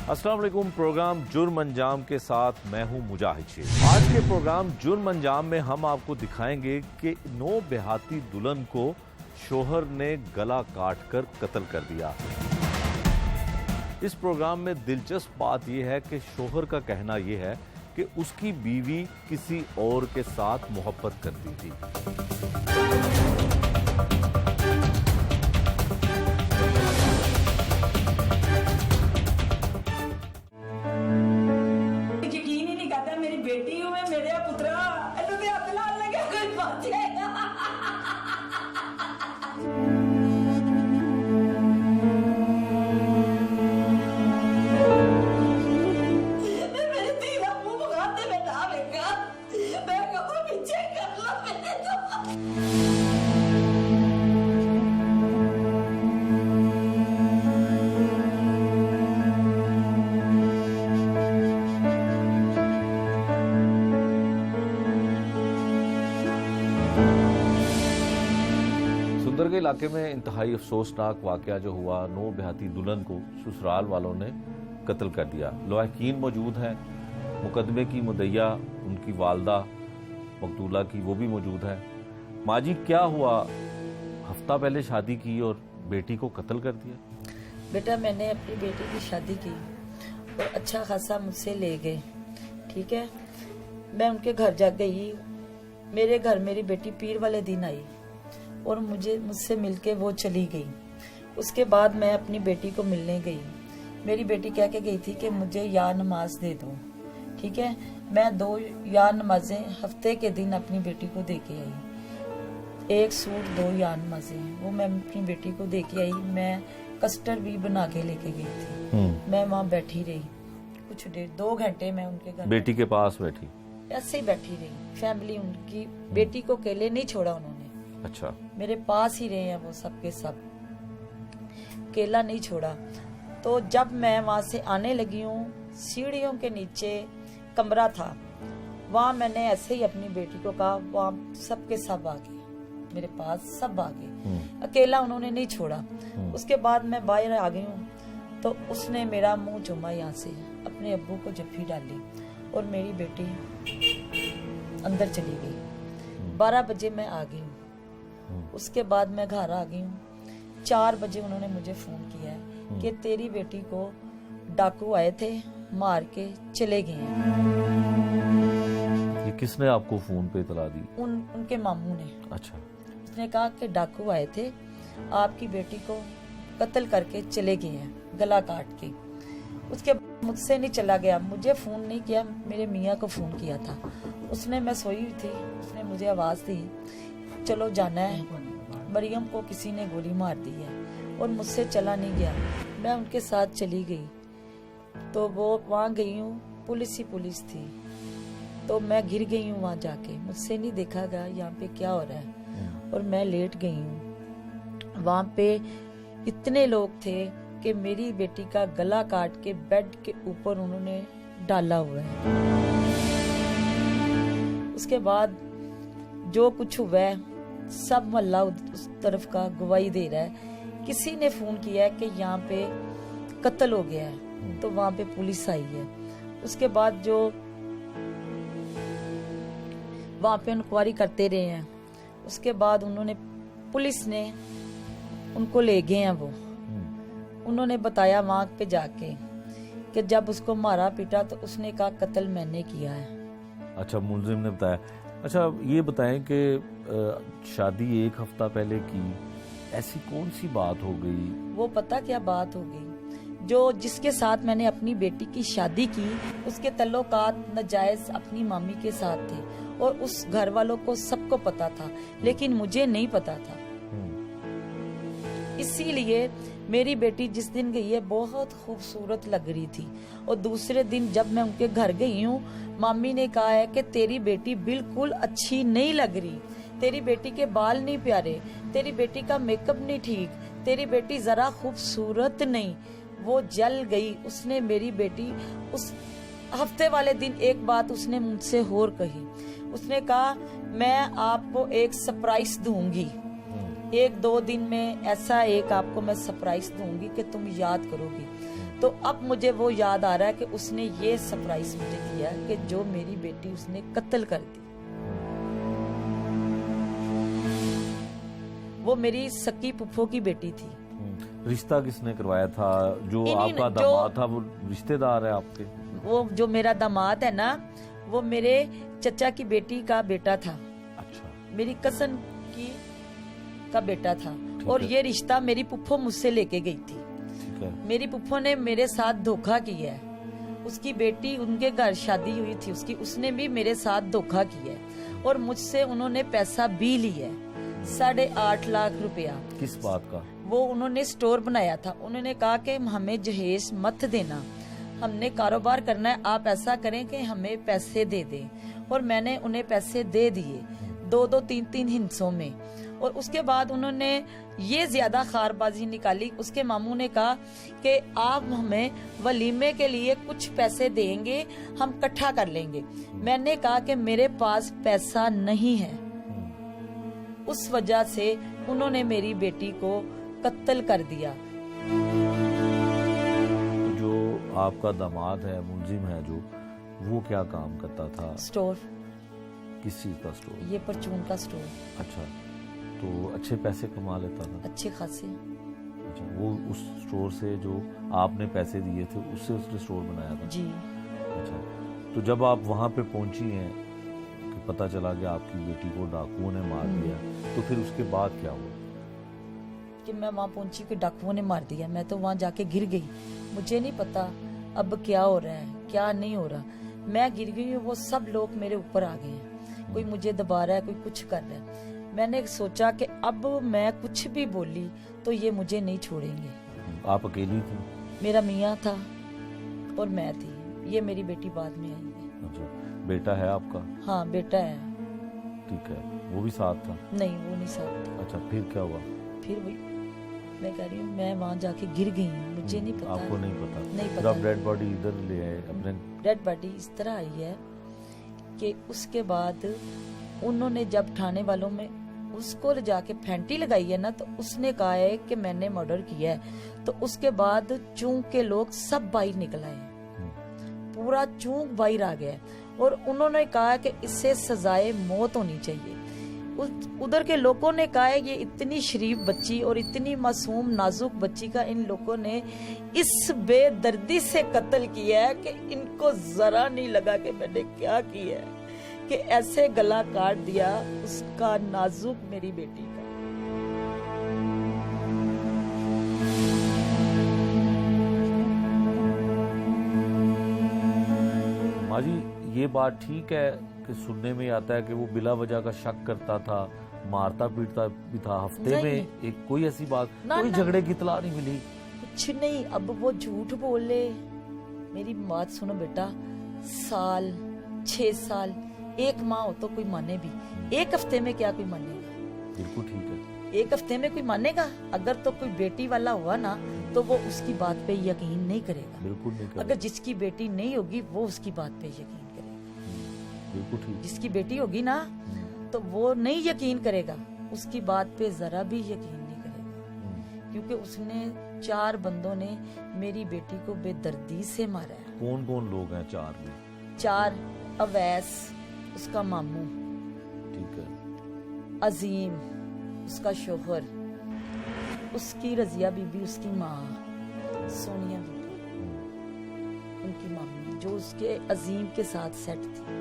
अस्सलाम वालेकुम। प्रोग्राम जुर्म अंजाम के साथ मैं हूं मुजाहिद शेख। आज के प्रोग्राम जुर्म अंजाम में हम आपको दिखाएंगे कि 9 देहाती दुल्हन को शोहर ने गला काट कर कत्ल कर दिया। इस प्रोग्राम में दिलचस्प बात यह है कि शोहर का कहना यह है कि उसकी बीवी किसी और के साथ मोहब्बत करती थी। सुंदरगढ़ इलाके में इंतहाई अफसोसनाक वाकया जो हुआ, 9 देहाती दुल्हन को ससुराल वालों ने कत्ल कर दिया। लवाहकीन मौजूद हैं, मुकदमे की मुद्दइया उनकी वालदा मकतूला की वो भी मौजूद है। माँ जी, क्या हुआ? हफ्ता पहले शादी की और बेटी को कत्ल कर दिया। बेटा, मैंने अपनी बेटी की शादी की और अच्छा खासा मुझसे ले गए, ठीक है। मैं उनके घर जा गई। मेरे घर मेरी बेटी पीर वाले दिन आई और मुझसे मिलके वो चली गई। उसके बाद मैं अपनी बेटी को मिलने गई। मेरी बेटी कह के गई थी कि मुझे या नमाज दे दो, ठीक है। मैं 2 या नमाजें हफ्ते के दिन अपनी बेटी को दे के आई। 1 सूट 2 या नमाजें वो मैं अपनी बेटी को दे के आई। मैं कस्टर्ड भी बना के लेके गई थी। मैं वहाँ बैठी रही कुछ देर, 2 घंटे मैं उनके घर बेटी के पास बैठी, ऐसे ही बैठी रही। फैमिली उनकी बेटी को अकेले नहीं छोड़ा उन्होंने। अच्छा, मेरे पास ही रहे हैं वो सब के सब, अकेला नहीं छोड़ा। तो जब मैं वहां से आने लगी हूँ, सीढ़ियों के नीचे कमरा था, वहां मैंने ऐसे ही अपनी बेटी को कहा, वहां सब के सब आ गए, मेरे पास सब आ गए, अकेला उन्होंने नहीं छोड़ा। उसके बाद मैं बाहर आ गई हूँ तो उसने मेरा मुंह चुमा यहाँ से, अपने अब्बू को जफ्फी डाली और मेरी बेटी अंदर चली गई। 12 बजे मैं आ गई हूँ। उसके बाद मैं घर आ गई हूँ। 4 बजे उन्होंने मुझे फोन किया है कि तेरी बेटी को डाकू आए थे, मार के चले गए हैं। ये किसने आपको फोन पे इतला दी? उनके मामू ने। अच्छा। उसने कहा कि डाकू आए थे, आपकी बेटी को कत्ल करके चले गए हैं, गला काट के। उसके मुझसे नहीं चला गया, मुझे फोन नहीं किया, मेरे मियाँ को फोन किया था उसने। मैं सोई हुई थी, उसने मुझे आवाज दी, चलो जाना है। मरियम को किसी ने गोली मार दी है और मुझसे चला नहीं गया। मैं उनके साथ चली गई तो वो वहाँ गई हूँ, पुलिस ही पुलिस थी, तो मैं गिर गई हूँ वहाँ जाके। मुझसे नहीं देखा गया यहाँ पे क्या हो रहा है और मैं लेट गई हूँ। वहाँ पे इतने लोग थे कि मेरी बेटी का गला काट के बेड के ऊपर उन्होंने डाला हुआ है। उसके बाद जो कुछ हुआ है सब मोहल्ला उस तरफ का गवाही दे रहा है। किसी ने फोन किया है कि यहाँ पे कत्ल हो गया है, तो वहाँ पे पुलिस आई है। उसके बाद जो वहाँ पे इंक्वायरी करते रहे हैं, उसके बाद उन्होंने, पुलिस ने उनको ले गए हैं। वो उन्होंने बताया वहाँ पे जाके कि जब उसको मारा पीटा तो उसने कहा कत्ल मैंने किया है। अच्छा, मुलजिम ने बताया। अच्छा, ये बताएं कि शादी 1 हफ्ता पहले की, ऐसी कौन सी बात हो गई? वो पता क्या बात हो गई, जो जिसके साथ मैंने अपनी बेटी की शादी की उसके तल्लुकात नाजायज अपनी मामी के साथ थे और उस घर वालों को सबको पता था, लेकिन मुझे नहीं पता था। इसीलिए मेरी बेटी जिस दिन गई है बहुत खूबसूरत लग रही थी और दूसरे दिन जब मैं उनके घर गई हूँ, मामी ने कहा है कि तेरी बेटी बिल्कुल अच्छी नहीं लग रही, तेरी बेटी के बाल नहीं प्यारे, तेरी बेटी का मेकअप नहीं ठीक, तेरी बेटी जरा खूबसूरत नहीं। वो जल गई। उसने मेरी बेटी उस हफ्ते वाले दिन एक बात उसने मुझसे और कही। उसने कहा मैं आपको एक सरप्राइज दूंगी, 1-2 दिन में ऐसा एक आपको मैं सरप्राइज दूंगी कि तुम याद करोगी। तो अब मुझे वो याद आ रहा है कि उसने ये सरप्राइज मुझे किया कि जो मेरी बेटी उसने कत्ल कर दी। वो मेरी सकी पुप्पो की बेटी थी। रिश्ता किसने करवाया था? जो इन्हीं आपका ने- दामाद था वो रिश्तेदार है आपके? वो जो मेरा दामाद है ना, वो मेरे चचा की बेटी का बेटा था, अच्छा, मेरी कसन की का बेटा था। ठीक और है। ये रिश्ता मेरी पुप्पो मुझसे लेके गई थी। ठीक है। मेरी पुप्पो ने मेरे साथ धोखा किया है। उसकी बेटी, उनके घर शादी हुई थी उसकी, उसने भी मेरे साथ धोखा किया है और मुझसे उन्होंने पैसा भी लिया है, 8.5 लाख रुपया। किस बात का? वो उन्होंने स्टोर बनाया था। उन्होंने कहा कि हमें जहेज मत देना, हमने कारोबार करना है, आप ऐसा करें कि हमें पैसे दे दें। और मैंने उन्हें पैसे दे दिए 2-2, 3-3 हिस्सों में। और उसके बाद उन्होंने ये ज्यादा खारबाजी निकाली। उसके मामू ने कहा कि आप हमें वलीमे के लिए कुछ पैसे देंगे, हम इकट्ठा कर लेंगे। मैंने कहा कि मेरे पास पैसा नहीं है। उस वजह से उन्होंने मेरी बेटी को कत्ल कर दिया। जो आपका दामाद है, मुलजिम है जो, वो क्या काम करता था? स्टोर, किस चीज का स्टोर? ये परचून का स्टोर, अच्छा, तो अच्छे पैसे कमा लेता था? अच्छे खासे। अच्छा, वो उस स्टोर से जो आपने पैसे दिए थे उससे उसने स्टोर बनाया था? जी। अच्छा, तो जब आप वहाँ पे पहुंची हैं कि पता चला कि आपकी बेटी को डाकुओं ने मार दिया, तो फिर उसके बाद क्या हुआ? कि मैं वहाँ पहुंची कि डाकुओं ने मार दिया, मैं तो वहाँ जाके गिर गई। मुझे नहीं पता अब क्या हो रहा है, क्या नहीं हो रहा। मैं गिर गई हूँ, वो सब लोग मेरे ऊपर आ गए हैं। कोई मुझे दबा रहा है, कोई कुछ कर रहा है। मैंने सोचा कि अब मैं कुछ भी बोली तो ये मुझे नहीं छोड़ेंगे। आप अकेली थी? मेरा मियाँ था और मैं थी। ये मेरी बेटी बाद में आई है। अच्छा, बेटा है आपका? हाँ, बेटा है। ठीक है, वो भी साथ था? नहीं, वो नहीं साथ था। अच्छा, फिर क्या हुआ? फिर वही मैं कह रही हूँ, मैं वहाँ जाके गिर गई हूँ, मुझे नहीं पता। आपको नहीं पता? नहीं फिर पता। आप डेड बॉडी इधर ले आए अपने? डेड बॉडी इस तरह आई है कि उसके बाद उन्होंने जब थाने वालों में उसको ले जाके फैंटी लगाई है ना, तो उसने कहा है कि मैंने मर्डर किया है। तो उसके बाद चूंक के लोग सब बाहर निकल आए, पूरा चूंक बाहर आ गया। और उन्होंने कहा कि इससे सजाए मौत होनी चाहिए। उधर के लोगों ने कहा है ये इतनी शरीफ बच्ची और इतनी मासूम नाजुक बच्ची का इन लोगों ने इस बेदर्दी से कत्ल किया है कि इनको जरा नहीं लगा कि मैंने क्या किया है, कि ऐसे गला काट दिया उसका नाजुक मेरी बेटी का। माँ जी, ये बात ठीक है कि सुनने में आता है कि वो बिला वजह का शक करता था, मारता पीटता भी था? हफ्ते नहीं। में एक कोई ऐसी बात, ना, कोई ना। झगड़े की इतला नहीं मिली? कुछ नहीं। अब वो झूठ बोले। मेरी बात सुनो बेटा, 6 साल, एक माँ हो तो कोई माने भी। एक हफ्ते में क्या कोई मानेगा? बिल्कुल ठीक है। एक हफ्ते में कोई मानेगा? अगर तो कोई बेटी वाला हुआ ना, तो वो उसकी बात पे यकीन नहीं करेगा। बिल्कुल नहीं कर। अगर जिसकी बेटी नहीं होगी वो उसकी बात पे यकीन करेगा। बिल्कुल ठीक। जिसकी बेटी होगी ना, तो वो नहीं यकीन करेगा, उसकी बात पे जरा भी यकीन नहीं करेगा। क्योंकि उसने 4 बंदों ने मेरी बेटी को बेदर्दी से मारा है। कौन कौन लोग हैं 4 में? 4, अवैस उसका मामू, ठीक है, अजीम उसका शोहर, उसकी रजिया बीबी उसकी माँ, सोनिया बीबी उनकी मामी, जो उसके अजीम के साथ सेट थी।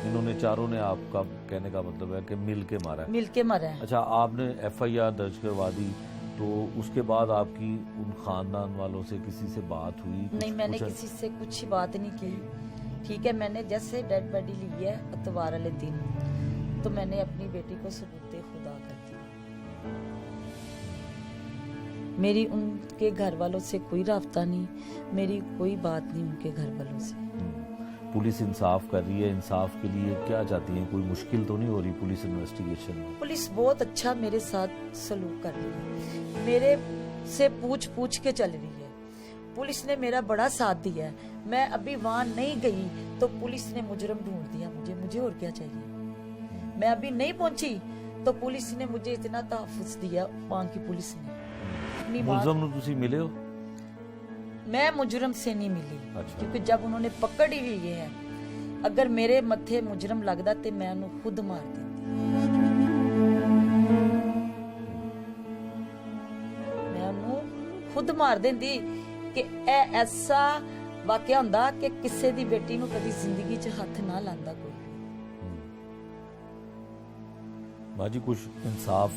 इन्होंने चारों ने, आपका कहने का मतलब है कि मिल के मारा है? मिल के मरा है। अच्छा, आपने FIR दर्ज करवा दी, तो उसके बाद आपकी उन खानदान वालों से किसी से बात हुई? नहीं, मैंने किसी से कुछ बात नहीं की। ठीक है, मैंने जैसे डेड बॉडी ली है इतवार वाले दिन, तो मैंने अपनी बेटी को सबूते खुदा कर दिया। मेरी उनके घर वालों से कोई राब्ता नहीं, मेरी कोई बात नहीं उनके घर वालों से। पुलिस इंसाफ कर रही है, इंसाफ के लिए क्या चाहती है? कोई मुश्किल तो नहीं हो रही पुलिस इन्वेस्टिगेशन में? पुलिस बहुत अच्छा मेरे साथ सलूक कर रही है, मेरे से पूछ पूछ के चल रही है। पुलिस ने मेरा बड़ा साथ दिया है। मैं अभी वहां नहीं गई तो पुलिस ने मुजरम ढूंढ दिया मुझे और क्या चाहिए। मैं अभी नहीं पहुंची तो पुलिस ने मुझे इतना तहफ़्फ़ुज़ दिया, वहां की पुलिस ने। अपनी बात मुलजम ਨੂੰ ਤੁਸੀਂ ਮਿਲੇ ਹੋ? मैं मुजरम से नहीं मिली, अच्छा। क्योंकि जब उन्होंने पकड़ ही लिए है, अगर मेरे मत्थे मुजरम लगदा ते मैं उन्हें खुद मार देती, मैं उन्हें खुद मार देंदी कि ऐसा वाकया हुंदा कि किसी दी बेटी नूं कदी जिंदगी च हथ ना लांदा कोई। माँ जी कुछ इंसाफ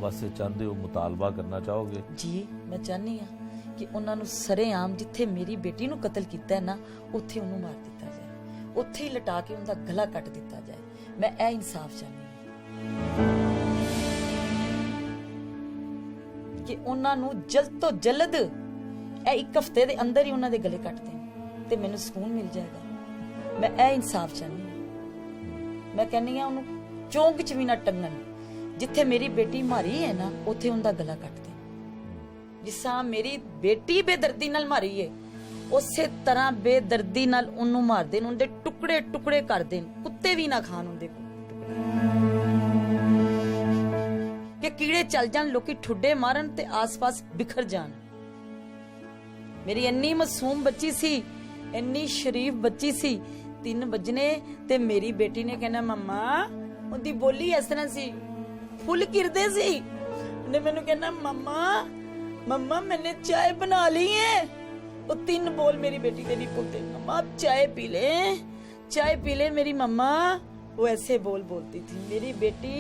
वास्ते चाहते हो, मुतालबा करना चाहोगे? जी मैं चाहनी हाँ कि ਉਹਨਾਂ ਨੂੰ ਸਰੇਆਮ ਜਿੱਥੇ ਮੇਰੀ ਬੇਟੀ ਨੂੰ ਕਤਲ ਕੀਤਾ ਹੈ ਨਾ, ਉੱਥੇ ਉਹਨੂੰ ਮਾਰ ਦਿੱਤਾ ਜਾਏ, ਉੱਥੇ ਹੀ ਲਟਾ ਕੇ ਉਹਦਾ ਗਲਾ ਕੱਟ ਦਿੱਤਾ ਜਾਏ। ਮੈਂ ਇਹ ਇਨਸਾਫ ਚਾਹਨੀ ਹਾਂ ਕਿ ਉਹਨਾਂ ਨੂੰ ਜਲਦ ਤੋਂ ਜਲਦ, ਇਹ ਇੱਕ ਹਫ਼ਤੇ ਦੇ ਅੰਦਰ ਹੀ ਉਹਨਾਂ ਦੇ ਗਲੇ ਕੱਟ ਦੇਣ ਤੇ ਮੈਨੂੰ ਸਕੂਨ ਮਿਲ ਜਾਏਗਾ। ਮੈਂ ਇਹ ਇਨਸਾਫ ਚਾਹਨੀ ਹਾਂ। ਮੈਂ ਕਹਿੰਨੀ ਆ ਉਹਨੂੰ ਚੌਂਕ 'ਚ ਵੀ ਨਾ ਟੰਗਣ, ਜਿੱਥੇ ਮੇਰੀ ਬੇਟੀ ਮਾਰੀ ਹੈ ਨਾ, ਉੱਥੇ ਉਹਦਾ ਗਲਾ ਕੱਟ ਦੇ। ਜਿਸ ਤਰ੍ਹਾਂ ਮੇਰੀ ਬੇਟੀ ਬੇਦਰਦੀ ਨਾਲ ਮਾਰੀ ਏ, ਉਸੇ ਤਰ੍ਹਾਂ ਬੇਦਰਦੀ ਨਾਲ ਉਹਨੂੰ ਮਾਰ ਦੇਣ, ਉਹਦੇ ਟੁਕੜੇ ਟੁਕੜੇ ਕਰ ਦੇਣ, ਕੁੱਤੇ ਵੀ ਨਾ ਖਾਣ ਉਹਦੇ ਕਿ ਕੀੜੇ ਚੱਲ ਜਾਣ, ਲੋਕੀ ਠੁੱਡੇ ਮਾਰਨ ਤੇ ਆਸ-ਪਾਸ ਬਿਖਰ ਜਾਣ। ਮੇਰੀ ਇੰਨੀ ਮਾਸੂਮ ਬੱਚੀ ਸੀ, ਇੰਨੀ ਸ਼ਰੀਫ ਬੱਚੀ ਸੀ, 3 ਵਜਣੇ ਤੇ ਮੇਰੀ ਬੇਟੀ ਨੇ ਕਹਿਣਾ ਮੰਮਾ, ਉਹਦੀ ਬੋਲੀ ਇਸ ਤਰ੍ਹਾਂ ਸੀ, ਫੁੱਲ ਕਿਰਦੇ ਸੀ, ਉਹਨੇ ਮੈਨੂੰ ਕਹਿਣਾ ਮੰਮਾ मम्मा मैंने चाय बना ली है। वो 3 बोल मेरी बेटी ने नहीं बोलते, मम्मा आप चाय पी ले, चाय पी ले मेरी मम्मा। वो ऐसे बोल बोलती थी। मेरी बेटी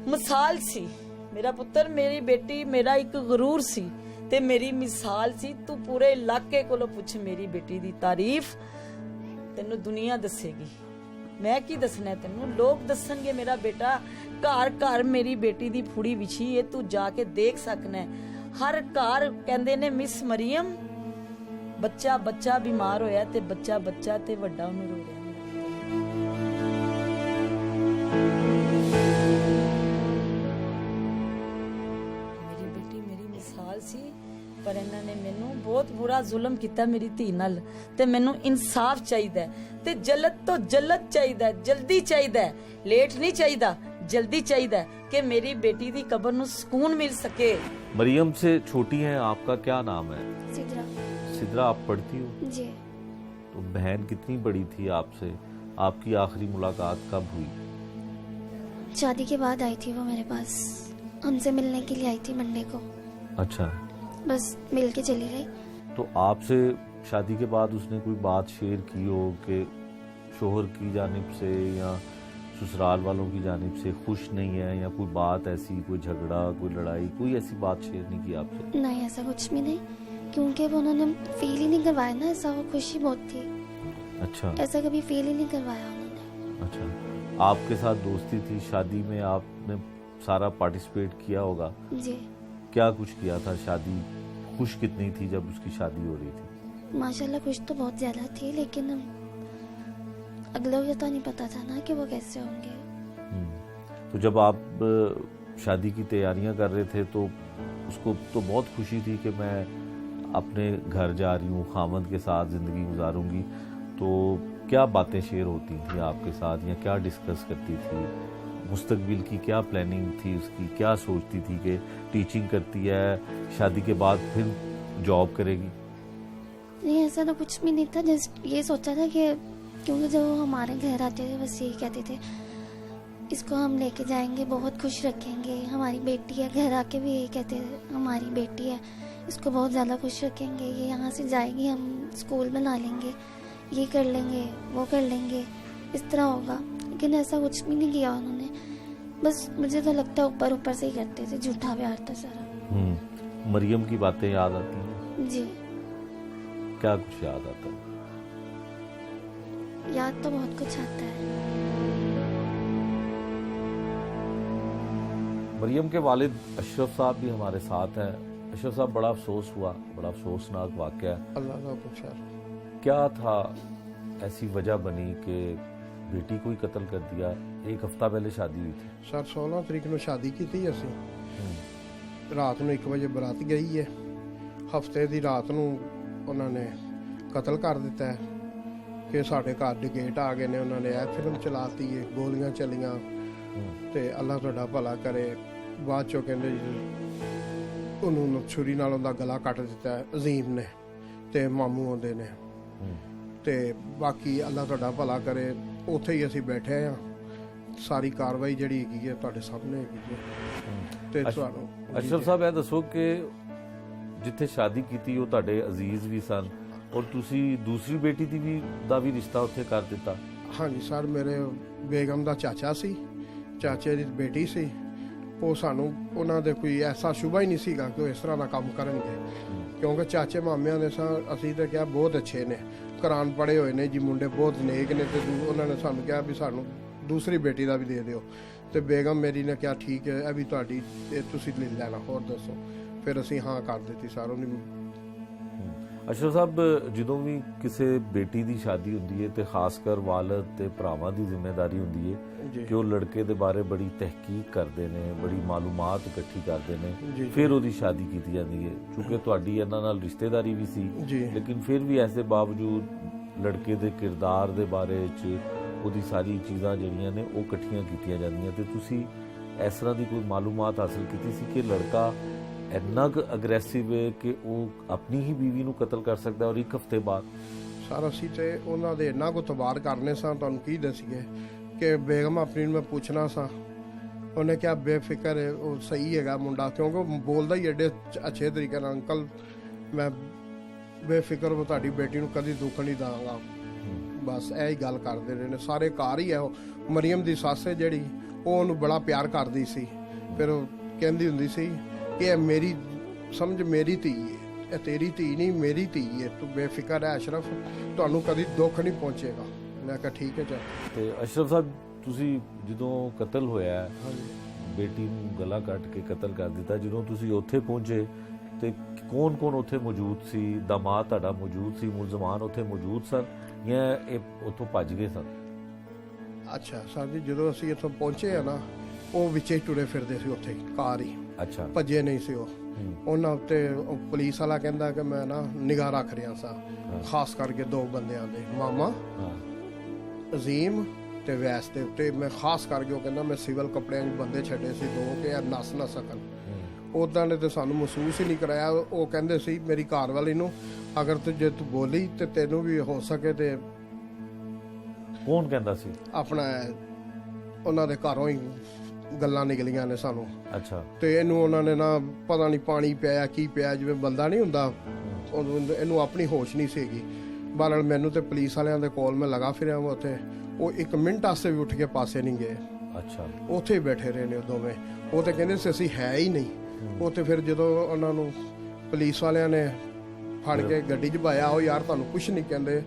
मिसाल सी, मेरा पुत्र मेरी बेटी मेरा एक गुरूर सी ते मेरी मिसाल सी। तू पूरे इलाके कोलों पुछ मेरी बेटी दी तारीफ, तेनू दुनिया दसेगी। मैं की दसना है तेनू, लोग दसणगे मेरा बेटा घर घर मेरी बेटी दी फुड़ी विछी है, तू जाके देख सकना है। हर घर कहंदे ने मिस मरियम, बच्चा बच्चा बीमार होया ते बच्चा बच्चा ते वड्डा ओनू रो रहा। मेरी बेटी मेरी मिसाल सी, पर इन्हां ने मैनू बहुत बुरा जुल्म किया मेरी धी नाल, ते मैनू इंसाफ चाहिदा ते जल्द तो जल्द चाहिदा, जल्दी चाहिदा, लेट नहीं चाहिदा, जल्दी चाहिदा कि मेरी बेटी दी कब्र नू सुकून मिल सके। मरियम से छोटी हैं, आपका क्या नाम है? सिद्रा। सिद्रा, आप पढ़ती हो? जी। तो बहन कितनी बड़ी थी आपसे? आपकी आखिरी मुलाकात कब हुई? शादी के बाद आई थी वो मेरे पास, हमसे मिलने के लिए आई थी मंडे को। अच्छा। बस मिल के चली गई। तो आपसे शादी के बाद उसने कोई बात शेयर की हो कि शोहर की जानिब से या ससुराल वालों की जानिब से खुश नहीं है, या कोई बात ऐसी, कोई झगड़ा, कोई लड़ाई, कोई ऐसी बात शेयर नहीं की आपसे? नहीं, ऐसा कुछ भी नहीं, क्योंकि वो उन्होंने फील ही नहीं करवाया ना ऐसा। वो खुशी बहुत थी। अच्छा। ऐसा कभी फील ही नहीं करवाया उन्होंने। अच्छा। आपके साथ दोस्ती थी, शादी में आपने सारा पार्टिसिपेट किया होगा? जी। क्या कुछ किया था? शादी खुश कितनी थी जब उसकी शादी हो रही थी? माशाल्लाह खुश तो बहुत ज्यादा थी, लेकिन अगलों को तो नहीं पता था ना कि वो कैसे होंगे। तो जब आप शादी की तैयारियां कर रहे थे तो उसको तो बहुत खुशी थी कि मैं अपने घर जा रही हूँ, खामद के साथ ज़िंदगी गुजारूंगी। तो क्या बातें शेयर होती थी आपके साथ, या क्या डिस्कस करती थी? मुस्तकबिल की क्या प्लानिंग थी उसकी? क्या सोचती थी कि टीचिंग करती है, शादी के बाद फिर जॉब करेगी? नहीं, ऐसा तो कुछ भी नहीं था। जस्ट ये सोचा था कि क्योंकि जब वो हमारे घर आते थे बस यही कहते थे, इसको हम लेके जाएंगे, बहुत खुश रखेंगे, हमारी बेटी है। घर आके भी यही कहते थे, हमारी बेटी है, इसको बहुत ज़्यादा खुश रखेंगे, ये यहाँ से जाएगी, हम स्कूल बना लेंगे, ये कर लेंगे, वो कर लेंगे, इस तरह होगा। लेकिन ऐसा कुछ भी नहीं किया उन्होंने। बस मुझे तो लगता है ऊपर ऊपर से ही करते थे, झूठा प्यार था सारा। मरियम की बातें याद आती हैं? जी। क्या कुछ याद आता है? याद तो बहुत कुछ आता है। मरियम के वालिद अशरफ साहब भी हमारे साथ हैं। अशरफ साहब, बड़ा अफसोस हुआ, बड़ा अफसोसनाक वाकया है। अल्लाह का कुछ है। क्या था ऐसी वजह बनी कि बेटी को ही कत्ल कर दिया? 1 हफ्ता पहले शादी हुई थी सर, 16 तरीक ਨੂੰ शादी की थी ਅਸੀਂ। रात ਨੂੰ 1 ਵਜੇ ਬਰਾਤ ਗਈ ਹੈ। ਹਫਤੇ ਦੀ ਰਾਤ ਨੂੰ ਉਹਨਾਂ ਨੇ ਕਤਲ ਕਰ ਦਿੱਤਾ ਹੈ ਕਿ ਸਾਡੇ ਘਰ ਦੇ ਗੇਟ ਆ ਗਏ ਨੇ, ਉਹਨਾਂ ਨੇ ਇਹ ਫਿਲਮ ਚਲਾਤੀ ਹੈ, ਗੋਲੀਆਂ ਚੱਲੀਆਂ ਤੇ ਅੱਲਾਹ ਤੁਹਾਡਾ ਭਲਾ ਕਰੇ। ਬਾਅਦ ਚੋਂ ਕਹਿੰਦੇ ਜੀ ਉਹਨੂੰ ਛੁਰੀ ਨਾਲ ਉਹਦਾ ਗਲਾ ਕੱਟ ਦਿੱਤਾ ਹੈ ਅਜ਼ੀਮ ਨੇ। ਤੇ ਮਾਮੂ ਆਉਂਦੇ ਨੇ ਤੇ ਬਾਕੀ ਅੱਲਾ ਤੁਹਾਡਾ ਭਲਾ ਕਰੇ। ਉੱਥੇ ਹੀ ਅਸੀਂ ਬੈਠੇ ਆ, ਸਾਰੀ ਕਾਰਵਾਈ ਜਿਹੜੀ ਹੈਗੀ ਹੈ ਤੁਹਾਡੇ ਸਾਹਮਣੇ ਹੈਗੀ ਹੈ। ਤੇ ਤੁਹਾਨੂੰ ਅਸ਼ਰਫ ਸਾਹਿਬ ਇਹ ਦੱਸੋ ਕਿ ਜਿੱਥੇ ਸ਼ਾਦੀ ਕੀਤੀ ਉਹ ਤੁਹਾਡੇ ਅਜ਼ੀਜ਼ ਵੀ ਸਨ ਔਰ ਤੁਸੀਂ ਦੂਸਰੀ ਬੇਟੀ ਦਾ ਵੀ ਰਿਸ਼ਤਾ ਉੱਥੇ ਕਰ ਦਿੱਤਾ। ਹਾਂਜੀ ਸਰ, ਮੇਰੇ ਬੇਗਮ ਦਾ ਚਾਚਾ ਸੀ, ਚਾਚੇ ਦੀ ਬੇਟੀ ਸੀ। ਉਹ ਸਾਨੂੰ ਉਹਨਾਂ ਦੇ ਕੋਈ ਐਸਾ ਸ਼ੁਭਾ ਹੀ ਨਹੀਂ ਸੀਗਾ ਕਿ ਉਹ ਇਸ ਤਰ੍ਹਾਂ ਦਾ ਕੰਮ ਕਰਨਗੇ, ਕਿਉਂਕਿ ਚਾਚੇ ਮਾਮਿਆਂ ਦੇ ਅਸੀਂ ਤਾਂ ਕਿਹਾ ਬਹੁਤ ਅੱਛੇ ਨੇ, ਕੁਰਾਨ ਪੜ੍ਹੇ ਹੋਏ ਨੇ ਜੀ, ਮੁੰਡੇ ਬਹੁਤ ਨੇਕ ਨੇ। ਤੇ ਉਹਨਾਂ ਨੇ ਸਾਨੂੰ ਕਿਹਾ ਵੀ ਸਾਨੂੰ ਦੂਸਰੀ ਬੇਟੀ ਦਾ ਵੀ ਦੇ ਦਿਓ। ਤੇ ਬੇਗਮ ਮੇਰੀ ਨੇ ਕਿਹਾ ਠੀਕ ਹੈ, ਇਹ ਵੀ ਤੁਹਾਡੀ, ਇਹ ਤੁਸੀਂ ਲੈ ਲੈਣਾ, ਹੋਰ ਦੱਸੋ। ਫਿਰ ਅਸੀਂ ਹਾਂ ਕਰ ਦਿੱਤੀ ਸਰ। ਉਹਨੇ ਅਸ਼ਰਫ ਸਾਹਿਬ, ਜਦੋਂ ਵੀ ਕਿਸੇ ਬੇਟੀ ਦੀ ਸ਼ਾਦੀ ਹੁੰਦੀ ਹੈ ਤੇ ਖਾਸ ਕਰ ਵਾਲਦ ਤੇ ਭਰਾਵਾਂ ਦੀ ਜ਼ਿੰਮੇਵਾਰੀ ਹੁੰਦੀ ਹੈ ਕਿ ਉਹ ਲੜਕੇ ਦੇ ਬਾਰੇ ਬੜੀ ਤਹਿਕੀਕ ਕਰਦੇ ਨੇ, ਬੜੀ ਮਾਲੂਮਾਤ ਇਕੱਠੀ ਕਰਦੇ ਨੇ, ਫਿਰ ਉਹਦੀ ਸ਼ਾਦੀ ਕੀਤੀ ਜਾਂਦੀ ਹੈ। ਕਿਉਂਕਿ ਤੁਹਾਡੀ ਇਹਨਾਂ ਨਾਲ ਰਿਸ਼ਤੇਦਾਰੀ ਵੀ ਸੀ, ਲੇਕਿਨ ਫਿਰ ਵੀ ਇਸ ਦੇ ਬਾਵਜੂਦ ਲੜਕੇ ਦੇ ਕਿਰਦਾਰ ਦੇ ਬਾਰੇ ਚ ਉਹਦੀ ਸਾਰੀ ਚੀਜ਼ਾਂ ਜਿਹੜੀਆਂ ਨੇ ਉਹ ਇਕੱਠੀਆਂ ਕੀਤੀਆਂ ਜਾਂਦੀਆਂ। ਤੇ ਤੁਸੀਂ ਇਸ ਤਰ੍ਹਾਂ ਦੀ ਕੋਈ ਮਾਲੂਮਾਤ ਹਾਸਲ ਕੀਤੀ ਸੀ ਕਿ ਲੜਕਾ ਇੰਨਾ ਕੁ ਅਗਰੈਸਿਵ ਹੈ ਕਿ ਉਹ ਆਪਣੀ ਹੀ ਬੀਵੀ ਨੂੰ ਕਤਲ ਕਰ ਸਕਦਾ ਔਰ ਇੱਕ ਹਫ਼ਤੇ ਬਾਅਦ? ਸਰ ਅਸੀਂ ਤੇ ਉਹਨਾਂ ਦੇ ਇੰਨਾ ਕੁ ਤਬਾਰ ਕਰਨੇ ਸਾਂ, ਤੁਹਾਨੂੰ ਕੀ ਦੱਸੀਏ ਕਿ ਬੇਗਮ ਆਪਣੀ ਨੂੰ ਮੈਂ ਪੁੱਛਣਾ ਸਾਂ, ਉਹਨੇ ਕਿਹਾ ਬੇਫਿਕਰ ਹੈ, ਉਹ ਸਹੀ ਹੈਗਾ ਮੁੰਡਾ, ਕਿਉਂਕਿ ਉਹ ਬੋਲਦਾ ਹੀ ਐਡੇ ਅੱਛੇ ਤਰੀਕੇ ਨਾਲ, ਅੰਕਲ ਮੈਂ ਬੇਫਿਕਰ ਉਹ ਤੁਹਾਡੀ ਬੇਟੀ ਨੂੰ ਕਦੀ ਦੁੱਖ ਨਹੀਂ ਦਾਂਗਾ। ਬਸ ਇਹ ਹੀ ਗੱਲ ਕਰਦੇ ਰਹੇ ਨੇ ਸਾਰੇ ਘਰ ਹੀ। ਉਹ ਮਰੀਮ ਦੀ ਸੱਸ ਹੈ ਜਿਹੜੀ, ਉਹ ਉਹਨੂੰ ਬੜਾ ਪਿਆਰ ਕਰਦੀ ਸੀ। ਫਿਰ ਉਹ ਕਹਿੰਦੀ ਹੁੰਦੀ ਸੀ ਕਿ ਇਹ ਮੇਰੀ ਸਮਝ, ਮੇਰੀ ਧੀ ਹੈ, ਇਹ ਤੇਰੀ ਧੀ ਨਹੀਂ ਮੇਰੀ ਧੀ ਹੈ, ਤੂੰ ਬੇਫਿਕਰ ਹੈ ਅਸ਼ਰਫ, ਤੁਹਾਨੂੰ ਕਦੀ ਦੁੱਖ ਨਹੀਂ ਪਹੁੰਚੇਗਾ। ਮੈਂ ਕਿਹਾ ਠੀਕ ਹੈ ਚੱਲ। ਤੇ ਅਸ਼ਰਫ ਸਾਹਿਬ, ਤੁਸੀਂ ਜਦੋਂ ਕਤਲ ਹੋਇਆ ਬੇਟੀ ਨੂੰ ਗਲਾ ਕੱਟ ਕੇ ਕਤਲ ਕਰ ਦਿੱਤਾ, ਜਦੋਂ ਤੁਸੀਂ ਉੱਥੇ ਪਹੁੰਚੇ ਤੇ ਕੌਣ ਉੱਥੇ ਮੌਜੂਦ ਸੀ? ਦਾਮਾਦ ਤੁਹਾਡਾ ਮੌਜੂਦ ਸੀ, ਮੁਲਜ਼ਮਾਨ ਉੱਥੇ ਮੌਜੂਦ ਸਨ ਜਾਂ ਇਹ ਉੱਥੋਂ ਭੱਜ ਗਏ ਸਨ? ਅੱਛਾ ਸਰ ਜੀ, ਜਦੋਂ ਅਸੀਂ ਇੱਥੋਂ ਪਹੁੰਚੇ ਆ ਨਾ, ਉਹ ਵਿੱਚੇ ਹੀ ਟੁਰੇ ਫਿਰਦੇ ਸੀ ਉੱਥੇ ਕਾਰ ਹੀ। ਅੱਛਾ, ਭੱਜੇ ਨਹੀਂ ਸੀ ਉਹ। ਉਹਨਾਂ ਉੱਤੇ ਪੁਲਿਸ ਵਾਲਾ ਕਹਿੰਦਾ ਕਿ ਮੈਂ ਨਾ ਨਿਗਾਹ ਰੱਖ ਰਿਹਾ ਸਾਂ, ਖਾਸ ਕਰਕੇ ਦੋ ਬੰਦਿਆਂ ਦੇ, ਮਾਮਾ ਅਜ਼ੀਮ ਤੇ ਵੈਸ ਦੇ ਉੱਤੇ। ਮੈਂ ਖਾਸ ਕਰਕੇ ਉਹ ਕਹਿੰਦਾ ਮੈਂ ਸਿਵਲ ਕੱਪੜਿਆਂ 'ਚ ਬੰਦੇ ਛੱਡੇ ਸੀ ਦੋ ਕਿ ਇਹ ਨੱਸ ਨਾ ਸਕਣ। ਉਦਾਂ ਨੇ ਤੇ ਸਾਨੂੰ ਮਹਿਸੂਸ ਹੀ ਨਹੀਂ ਕਰਾਇਆ। ਉਹ ਕਹਿੰਦੇ ਸੀ ਮੇਰੀ ਘਰ ਵਾਲੀ ਨੂੰ, ਅਗਰ ਜੇ ਤੂੰ ਬੋਲੀ ਤੇ ਤੈਨੂੰ ਵੀ ਹੋ ਸਕੇ ਤੇ। ਕੌਣ ਕਹਿੰਦਾ ਸੀ? ਆਪਣਾ ਉਹਨਾਂ ਦੇ ਘਰੋਂ ਹੀ ਗੱਲਾਂ ਨਿਕਲੀਆਂ ਨੇ ਸਾਨੂੰ। ਅੱਛਾ। ਤੇ ਇਹਨੂੰ ਉਹਨਾਂ ਨੇ ਨਾ ਪਤਾ ਨਹੀਂ ਪਾਣੀ ਪਿਆ ਕੀ ਪਿਆ, ਜਿਵੇਂ ਬੰਦਾ ਨਹੀਂ ਹੁੰਦਾ, ਇਹਨੂੰ ਆਪਣੀ ਹੋਸ਼ ਨਹੀਂ ਸੀਗੀ। ਬਾਹਰ ਮੈਨੂੰ ਤੇ ਪੁਲਿਸ ਵਾਲਿਆਂ ਦੇ ਕੋਲ ਮੈਂ ਲਗਾ ਫਿਰਿਆ ਉੱਥੇ। ਉਹ 1 ਮਿੰਟ ਵਾਸਤੇ ਵੀ ਉੱਠ ਕੇ ਪਾਸੇ ਨਹੀਂ ਗਏ। ਅੱਛਾ। ਉੱਥੇ ਹੀ ਬੈਠੇ ਰਹੇ ਨੇ ਉਹ ਦੋਵੇਂ। ਉਹ ਤੇ ਕਹਿੰਦੇ ਸੀ ਅਸੀਂ ਹੈ ਹੀ ਨਹੀਂ। ਉੱਥੇ ਫਿਰ ਜਦੋਂ ਉਹਨਾਂ ਨੂੰ ਪੁਲਿਸ ਵਾਲਿਆਂ ਨੇ ਫੜ ਕੇ ਗੱਡੀ 'ਚ ਪਾਇਆ, ਉਹ ਯਾਰ ਤੁਹਾਨੂੰ ਕੁਝ ਨਹੀਂ ਕਹਿੰਦੇ,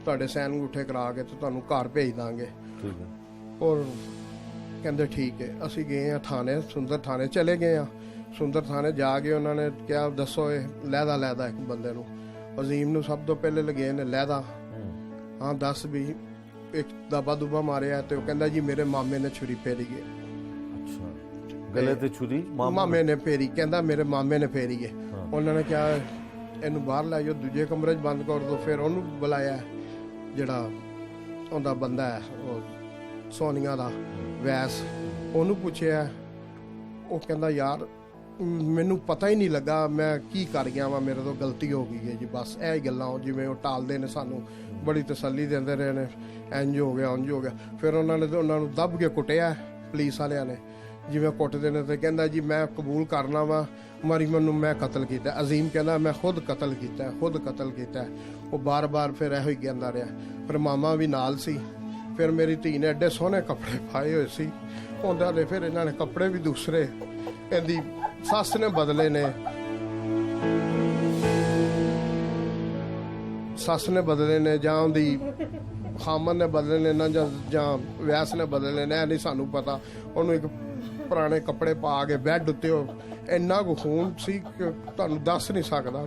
ਤੁਹਾਡੇ ਸੈਨ ਅੰਗੂਠੇ ਕਰਾ ਕੇ ਤੇ ਤੁਹਾਨੂੰ ਘਰ ਭੇਜ ਦਾਂਗੇ। ਠੀਕ ਹੈ। ਔਰ ਕਹਿੰਦੇ ਠੀਕ ਹੈ। ਅਸੀਂ ਗਏ ਆ ਥਾਣੇ, ਸੁੰਦਰ ਥਾਣੇ ਚਲੇ ਗਏ ਆ। ਸੁੰਦਰ ਥਾਣੇ ਜਾ ਕੇ ਉਹਨਾਂ ਨੇ ਕਿਹਾ ਦੱਸੋ ਇਹ ਲਹਿਦਾ ਇੱਕ ਬੰਦੇ ਨੂੰ, ਅਜ਼ੀਮ ਨੂੰ ਸਭ ਤੋਂ ਪਹਿਲੇ ਲਗੇ ਨੇ ਲਹਿਦਾ। ਹਾਂ ਦੱਸ ਵੀ ਇੱਕ ਦਬਾ ਦੁਬਾ ਮਾਰਿਆ। ਤੇ ਉਹ ਕਹਿੰਦਾ ਜੀ ਮੇਰੇ ਮਾਮੇ ਨੇ ਛੁਰੀ ਫੇਰੀ ਹੈ। ਅੱਛਾ, ਗਲੇ ਤੇ ਛੁਰੀ ਮਾਮੇ ਨੇ ਫੇਰੀ, ਕਹਿੰਦਾ ਮੇਰੇ ਮਾਮੇ ਨੇ ਫੇਰੀ ਹੈ। ਉਹਨਾਂ ਨੇ ਕਿਹਾ ਇਹਨੂੰ ਬਾਹਰ ਲੈ ਜਾਓ, ਦੂਜੇ ਕਮਰੇ 'ਚ ਬੰਦ ਕਰ ਦਿਓ। ਫਿਰ ਉਹਨੂੰ ਬੁਲਾਇਆ, ਜਿਹੜਾ ਉਹਦਾ ਬੰਦਾ ਹੈ ਉਹ ਸੋਨੀਆ ਦਾ ਵੈਸ, ਉਹਨੂੰ ਪੁੱਛਿਆ। ਉਹ ਕਹਿੰਦਾ ਯਾਰ ਮੈਨੂੰ ਪਤਾ ਹੀ ਨਹੀਂ ਲੱਗਾ ਮੈਂ ਕੀ ਕਰ ਗਿਆ ਵਾਂ, ਮੇਰੇ ਤੋਂ ਗਲਤੀ ਹੋ ਗਈ ਹੈ ਜੀ। ਬਸ ਇਹ ਹੀ ਗੱਲਾਂ ਜਿਵੇਂ ਉਹ ਟਾਲਦੇ ਨੇ, ਸਾਨੂੰ ਬੜੀ ਤਸੱਲੀ ਦਿੰਦੇ ਰਹੇ ਨੇ, ਇੰਝ ਹੋ ਗਿਆ ਉਂਝ ਹੋ ਗਿਆ। ਫਿਰ ਉਹਨਾਂ ਨੇ ਉਹਨਾਂ ਨੂੰ ਦੱਬ ਕੇ ਕੁੱਟਿਆ ਪੁਲਿਸ ਵਾਲਿਆਂ ਨੇ, ਜਿਵੇਂ ਕੁੱਟਦੇ ਨੇ। ਤੇ ਕਹਿੰਦਾ ਜੀ ਮੈਂ ਕਬੂਲ ਕਰਨਾ ਵਾ ਮਰੀਮ ਨੂੰ ਮੈਂ ਕਤਲ ਕੀਤਾ। ਅਜ਼ੀਮ ਕਹਿੰਦਾ ਮੈਂ ਖੁਦ ਕਤਲ ਕੀਤਾ। ਉਹ ਬਾਰ-ਬਾਰ ਫਿਰ ਇਹੋ ਹੀ ਕਹਿੰਦਾ ਰਿਹਾ। ਫਿਰ ਮਾਮਾ ਵੀ ਨਾਲ ਸੀ। ਫਿਰ ਮੇਰੀ ਧੀ ਨੇ ਐਡੇ ਸੋਹਣੇ ਕੱਪੜੇ ਪਾਏ ਹੋਏ ਸੀ ਉਹਨਾਂ ਦੇ, ਫਿਰ ਇਹਨਾਂ ਨੇ ਕੱਪੜੇ ਵੀ ਦੂਸਰੇ ਇਹਦੀ ਸੱਸ ਨੇ ਬਦਲੇ ਨੇ, ਜਾਂ ਉਹਦੀ ਖਾਮਨ ਨੇ ਬਦਲੇ ਨੇ ਨਾ, ਜਾਂ ਵੈਸ ਨੇ ਬਦਲੇ ਨੇ, ਇਹ ਨਹੀਂ ਸਾਨੂੰ ਪਤਾ। ਉਹਨੂੰ ਇੱਕ ਪੁਰਾਣੇ ਕੱਪੜੇ ਪਾ ਕੇ ਬੈੱਡ ਉੱਤੇ ਇੰਨਾ ਕੁ ਖੂਨ ਸੀ ਕਿ ਤੁਹਾਨੂੰ ਦੱਸ ਨਹੀਂ ਸਕਦਾ।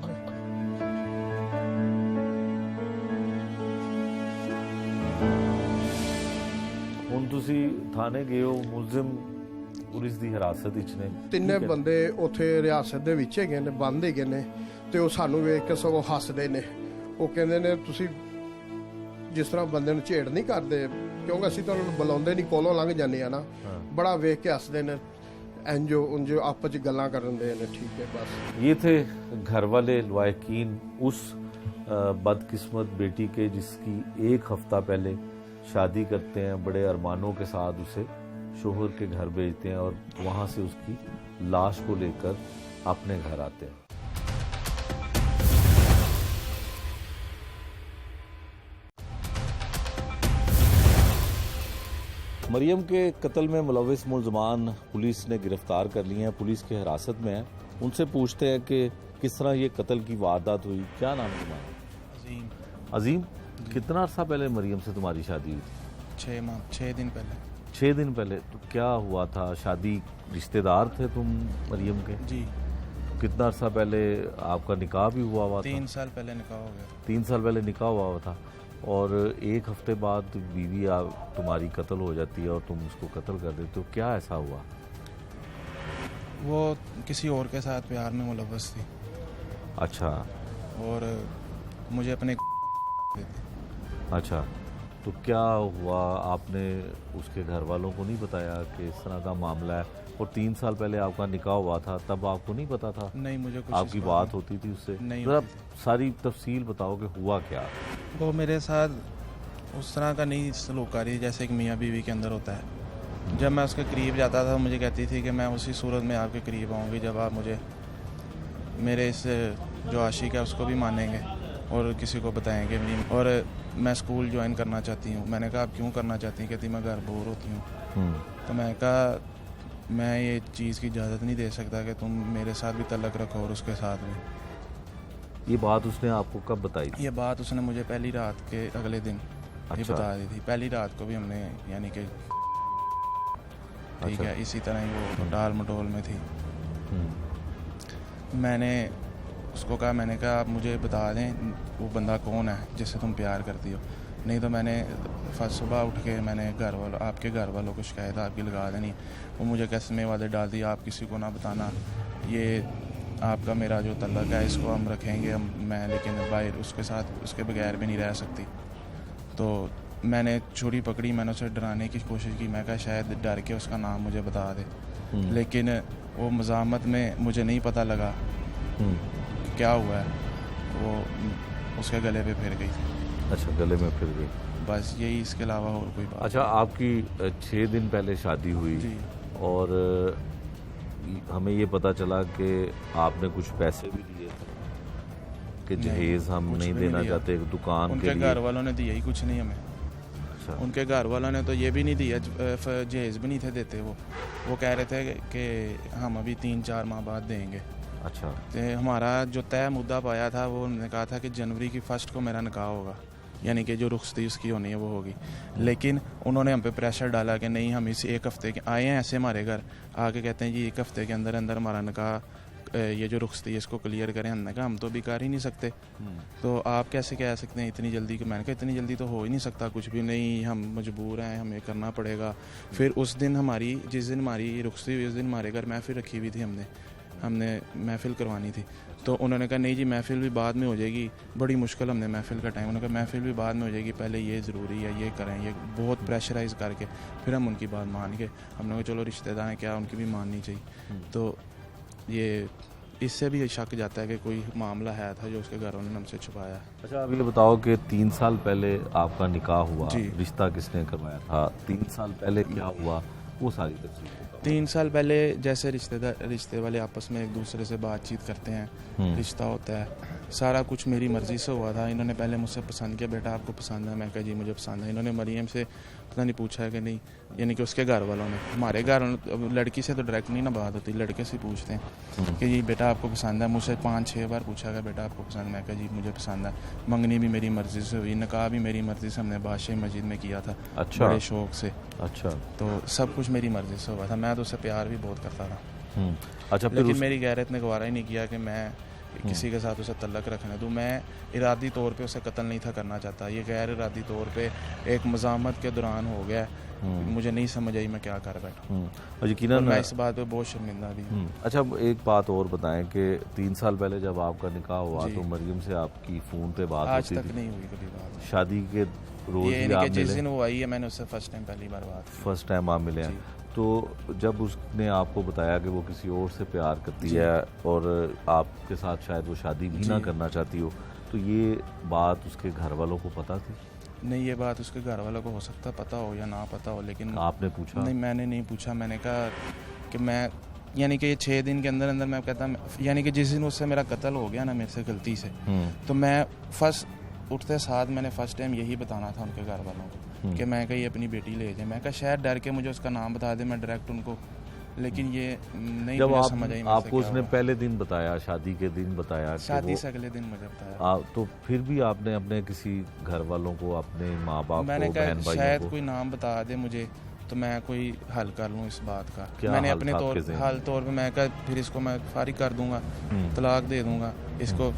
ਹੁਣ ਤੁਸੀਂ ਥਾਣੇ ਗਏ ਹੋ, ਮੁਲਜ਼ਮ ਪੁਲਿਸ ਦੀ ਹਿਰਾਸਤ ਵਿੱਚ ਨੇ, 3 ਬੰਦੇ ਉੱਥੇ ਰਿਆਸਤ ਦੇ ਵਿੱਚ ਹੈਗੇ ਨੇ, ਬੰਦ ਹੈਗੇ ਨੇ। ਤੇ ਉਹ ਸਾਨੂੰ ਵੇਖ ਕੇ ਸਗੋਂ ਹੱਸਦੇ ਨੇ। ਉਹ ਕਹਿੰਦੇ ਨੇ ਤੁਸੀਂ ਜਿਸ ਤਰ੍ਹਾਂ ਬੰਦੇ ਨੂੰ ਝੇੜ ਨਹੀਂ ਕਰਦੇ, ਕਿਉਂਕਿ ਅਸੀਂ ਤਾਂ ਉਹਨਾਂ ਨੂੰ ਬੁਲਾਉਂਦੇ ਨਹੀਂ, ਕੋਲੋਂ ਲੰਘ ਜਾਂਦੇ ਆ ਨਾ, बड़ा वेख के हंसते ने, एंजो उनजो आपस में गल्लां करन दे ने। ठीक है बस। ये थे घर वाले लवाकिन उस बदकिस्मत बेटी के जिसकी एक हफ्ता पहले शादी करते हैं, बड़े अरमानों के साथ उसे शोहर के घर भेजते हैं और वहाँ से उसकी लाश को लेकर अपने घर आते हैं। मरियम के कत्ल में मुलविस मुलजमान पुलिस ने गिरफ्तार कर लिए हैं, पुलिस की हिरासत में है। उनसे पूछते हैं कि किस तरह ये कत्ल की वारदात हुई। क्या नाम है तुम्हारा? अजीम। अजीम, कितना अर्सा पहले मरियम से तुम्हारी शादी हुई? 6 दिन पहले। 6 दिन पहले। तो क्या हुआ था? शादी, रिश्तेदार थे तुम मरियम के? जी। कितना अर्सा पहले आपका निकाह भी हुआ था? 3 साल पहले निकाह हो गया। 3 साल पहले निकाह हुआ था और 1 हफ्ते बाद बीवी तुम्हारी कत्ल हो जाती है और तुम उसको कत्ल कर देते हो। क्या ऐसा हुआ? वो किसी और के साथ प्यार में मुलव्वस थी। अच्छा। और मुझे अपने अच्छा, तो क्या हुआ? आपने उसके घर वालों को नहीं बताया कि इस तरह का मामला है? और 3 साल पहले आपका निकाह हुआ था, तब आपको नहीं पता था? नहीं, मुझे कुछ आपकी बात होती थी उससे? नहीं जरा होती थी। सारी तफसील बताओ कि हुआ क्या? वो मेरे साथ उस तरह का नहीं सलूकारी जैसे एक मियाँ बीवी के अंदर होता है। जब मैं उसके करीब जाता था मुझे कहती थी कि मैं उसी सूरत में आपके करीब आऊँगी जब आप मुझे मेरे इस जो आशिक है उसको भी मानेंगे और किसी को बताएंगे नहीं। और मैं स्कूल ज्वाइन करना चाहती हूँ। मैंने कहा आप क्यों करना चाहती हैं? कहती मैं घर बोर होती हूँ। तो मैं कहा मैं ये चीज़ की इजाज़त नहीं दे सकता कि तुम मेरे साथ भी तल्लक रखो और उसके साथ भी। ये बात उसने आपको कब बताई थी? ये बात उसने मुझे पहली रात के अगले दिन ये अच्छा। बता दी थी। पहली रात को भी हमने यानी कि ठीक अच्छा। है इसी तरह ही वो टाल मटोल में थी। मैंने उसको कहा, मैंने कहा आप मुझे बता दें वो बंदा कौन है जिससे तुम प्यार करती हो, नहीं तो मैंने फर्स्ट सुबह उठ के मैंने आपके घर वालों को शिकायत आपकी लगा देनी। वो मुझे कसमें वादे डाल दिया आप किसी को ना बताना, ये आपका मेरा जो तल्लक है इसको हम रखेंगे मैं लेकिन बाहर उसके साथ उसके बगैर भी नहीं रह सकती। तो मैंने छुरी पकड़ी, मैंने उसे डराने की कोशिश की। मैं कहा शायद डर के उसका नाम मुझे बता दे, लेकिन वो मज़ामत में मुझे नहीं पता लगा क्या हुआ है, वो उसके गले पे फिर गई। अच्छा, गले में फिर गई। बस यही, इसके अलावा और कोई बात। अच्छा, आपकी 6 दिन पहले शादी हुई जी। और हमें ये पता चला कि आपने कुछ पैसे भी दिए थे कि जहेज हम कुछ नहीं भी देना नहीं दिया। चाहते दुकान के उनके लिए। घर वालों ने दिया ही कुछ नहीं हमें। अच्छा। उनके घर वालों ने तो ये भी नहीं दिया, जहेज भी नहीं थे देते। वो कह रहे थे कि हम अभी 3-4 माह बाद देंगे। अच्छा। तो हमारा जो तय मुद्दा पाया था वो उन्होंने कहा था कि जनवरी की 1 को मेरा निकाह होगा, यानी कि जो रुखसती उसकी होनी है वो होगी। लेकिन उन्होंने हम पे प्रेशर डाला कि नहीं हम इस 1 हफ्ते के आए हैं ऐसे हमारे घर आके कहते हैं जी 1 हफ्ते के अंदर अंदर हमारा निकाह ये जो रुखसती है इसको क्लियर करें। हमने कहा हम तो भी कर ही नहीं सकते, तो आप कैसे कह सकते हैं इतनी जल्दी? मैंने कहा इतनी जल्दी तो हो ही नहीं सकता कुछ भी नहीं, हम मजबूर हैं, हमें करना पड़ेगा। फिर उस दिन जिस दिन हमारी रुखसती हुई उस दिन हमारे घर महफिल रखी हुई थी, हमने महफिल करवानी थी। तो उन्होंने कहा नहीं जी महफिल भी बाद में हो जाएगी, बड़ी मुश्किल हमने महफिल का टाइम, उन्होंने कहा महफिल भी बाद में हो जाएगी, पहले ये ज़रूरी है ये करें, ये बहुत प्रेशराइज़ करके फिर हम उनकी बात मान के हमने कहा चलो रिश्तेदार हैं क्या उनकी भी माननी चाहिए। तो ये इससे भी शक जाता है कि कोई मामला है था जो उसके घरों ने हमसे छुपाया। अच्छा, अब ये बताओ कि 3 साल पहले आपका निकाह हुआ, जी। रिश्ता किसने करवाया था? 3 साल पहले क्या हुआ वो सारी तफसील बताओ। 3 साल पहले जैसे रिश्ते वाले आपस में एक दूसरे से बातचीत करते हैं, रिश्ता होता है, सारा कुछ मेरी मर्ज़ी से हुआ था। इन्होंने पहले मुझसे पसंद किया, बेटा आपको पसंद है? मैं कहा जी मुझे पसंद है। इन्होंने मरियम से पता नहीं पूछा है कि नहीं, यानी कि उसके घर वालों ने, हमारे घर लड़की से तो डायरेक्ट नहीं ना बात होती, लड़के से पूछते हैं कि जी बेटा आपको पसंद है? मुझसे 5-6 बार पूछा गया बेटा आपको पसंद है? मैं कहा जी मुझे पसंद है। मंगनी भी मेरी मर्ज़ी से हुई, निकाह भी मेरी मर्ज़ी से हमने बादशाही मस्जिद में किया था। अच्छा। बड़े शौक से। अच्छा। तो सब कुछ मेरी मर्ज़ी से हुआ था, मैं तो उससे प्यार भी बहुत करता था। अच्छा, फिर लेकिन मेरी गैरत ने गवारा ही नहीं किया कि मैं किसी के साथ उसे तल्लक रखने दूँ। मैं इरादी तौर पे उसे कत्ल नहीं था करना चाहता, ये गैर इरादी तौर पे एक मज़ामत के दौरान हो गया। मुझे नहीं समझ आई मैं क्या कर बैठा। और यकीनन मैं इस बात पे बहुत शर्मिंदा भी हूँ। अच्छा, एक बात और बताएं कि 3 साल पहले जब आपका निकाह हुआ जी। तो मरियम से आपकी फ़ोन पे बात आज होती तक थी? नहीं हुई कभी बात। शादी के रोज़ ये ही नहीं आप कि जिस मिले? दिन वो आई है मैंने उससे फर्स्ट टाइम पहली बार बात की। फर्स्ट टाइम आप मिले हैं। जी। तो जब उसने आपको बताया कि वो किसी और से प्यार करती जी। है और आपके साथ शायद वो शादी भी ना जी। करना चाहती हो, तो ये बात उसके घर वालों को पता थी? नहीं, ये बात उसके घर वालों को हो सकता पता हो या ना पता हो, लेकिन आपने पूछा? नहीं, मैंने नहीं पूछा। मैंने कहा कि मैं यानी कि ये 6 दिन के अंदर अंदर मैं कहता, यानी कि जिस दिन उससे मेरा कत्ल हो गया ना मेरे से गलती से, तो मैं फर्स्ट उठते साथ मैंने फर्स्ट टाइम यही बताना था उनके घर वालों को कि मैं कहीं अपनी बेटी ले जाए। मैं कहा शायद डर के मुझे उसका नाम बता दे, मैं डायरेक्ट उनको, लेकिन ये नहीं जब मुझे समझ आई मेरे से आपको क्या उसने हुआ। पहले दिन बताया, शादी के दिन बताया कि शादी वो- से अगले दिन मुझे बताया। तो फिर भी आपने अपने किसी घर वालों को, अपने माँ बाप मैंने को, कहा बहन भाइयों शायद को? कोई नाम बता दे मुझे तो मैं कोई हल कर लूँ इस बात का। क्या मैंने हल अपने था तौर आपके ज़हन हाल में? तौर पे मैं कहा फिर इसको मैं फारिग कर दूंगा, तलाक दे दूंगा इसको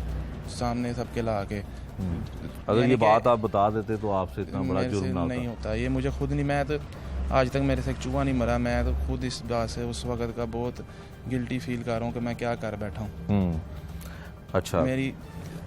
सामने सबके ला के। अगर यानी ये कि बात आप बता देते तो आपसे इतना बड़ा मेरे से जुर्म ना नहीं होता। होता ये, मुझे खुद नहीं, मैं तो आज तक मेरे से एक चूहा नहीं मरा। मैं तो खुद इस बात से उस वक्त का बहुत गिल्टी फील कर रहा हूँ कि मैं क्या कर बैठा हूँ। अच्छा। मेरी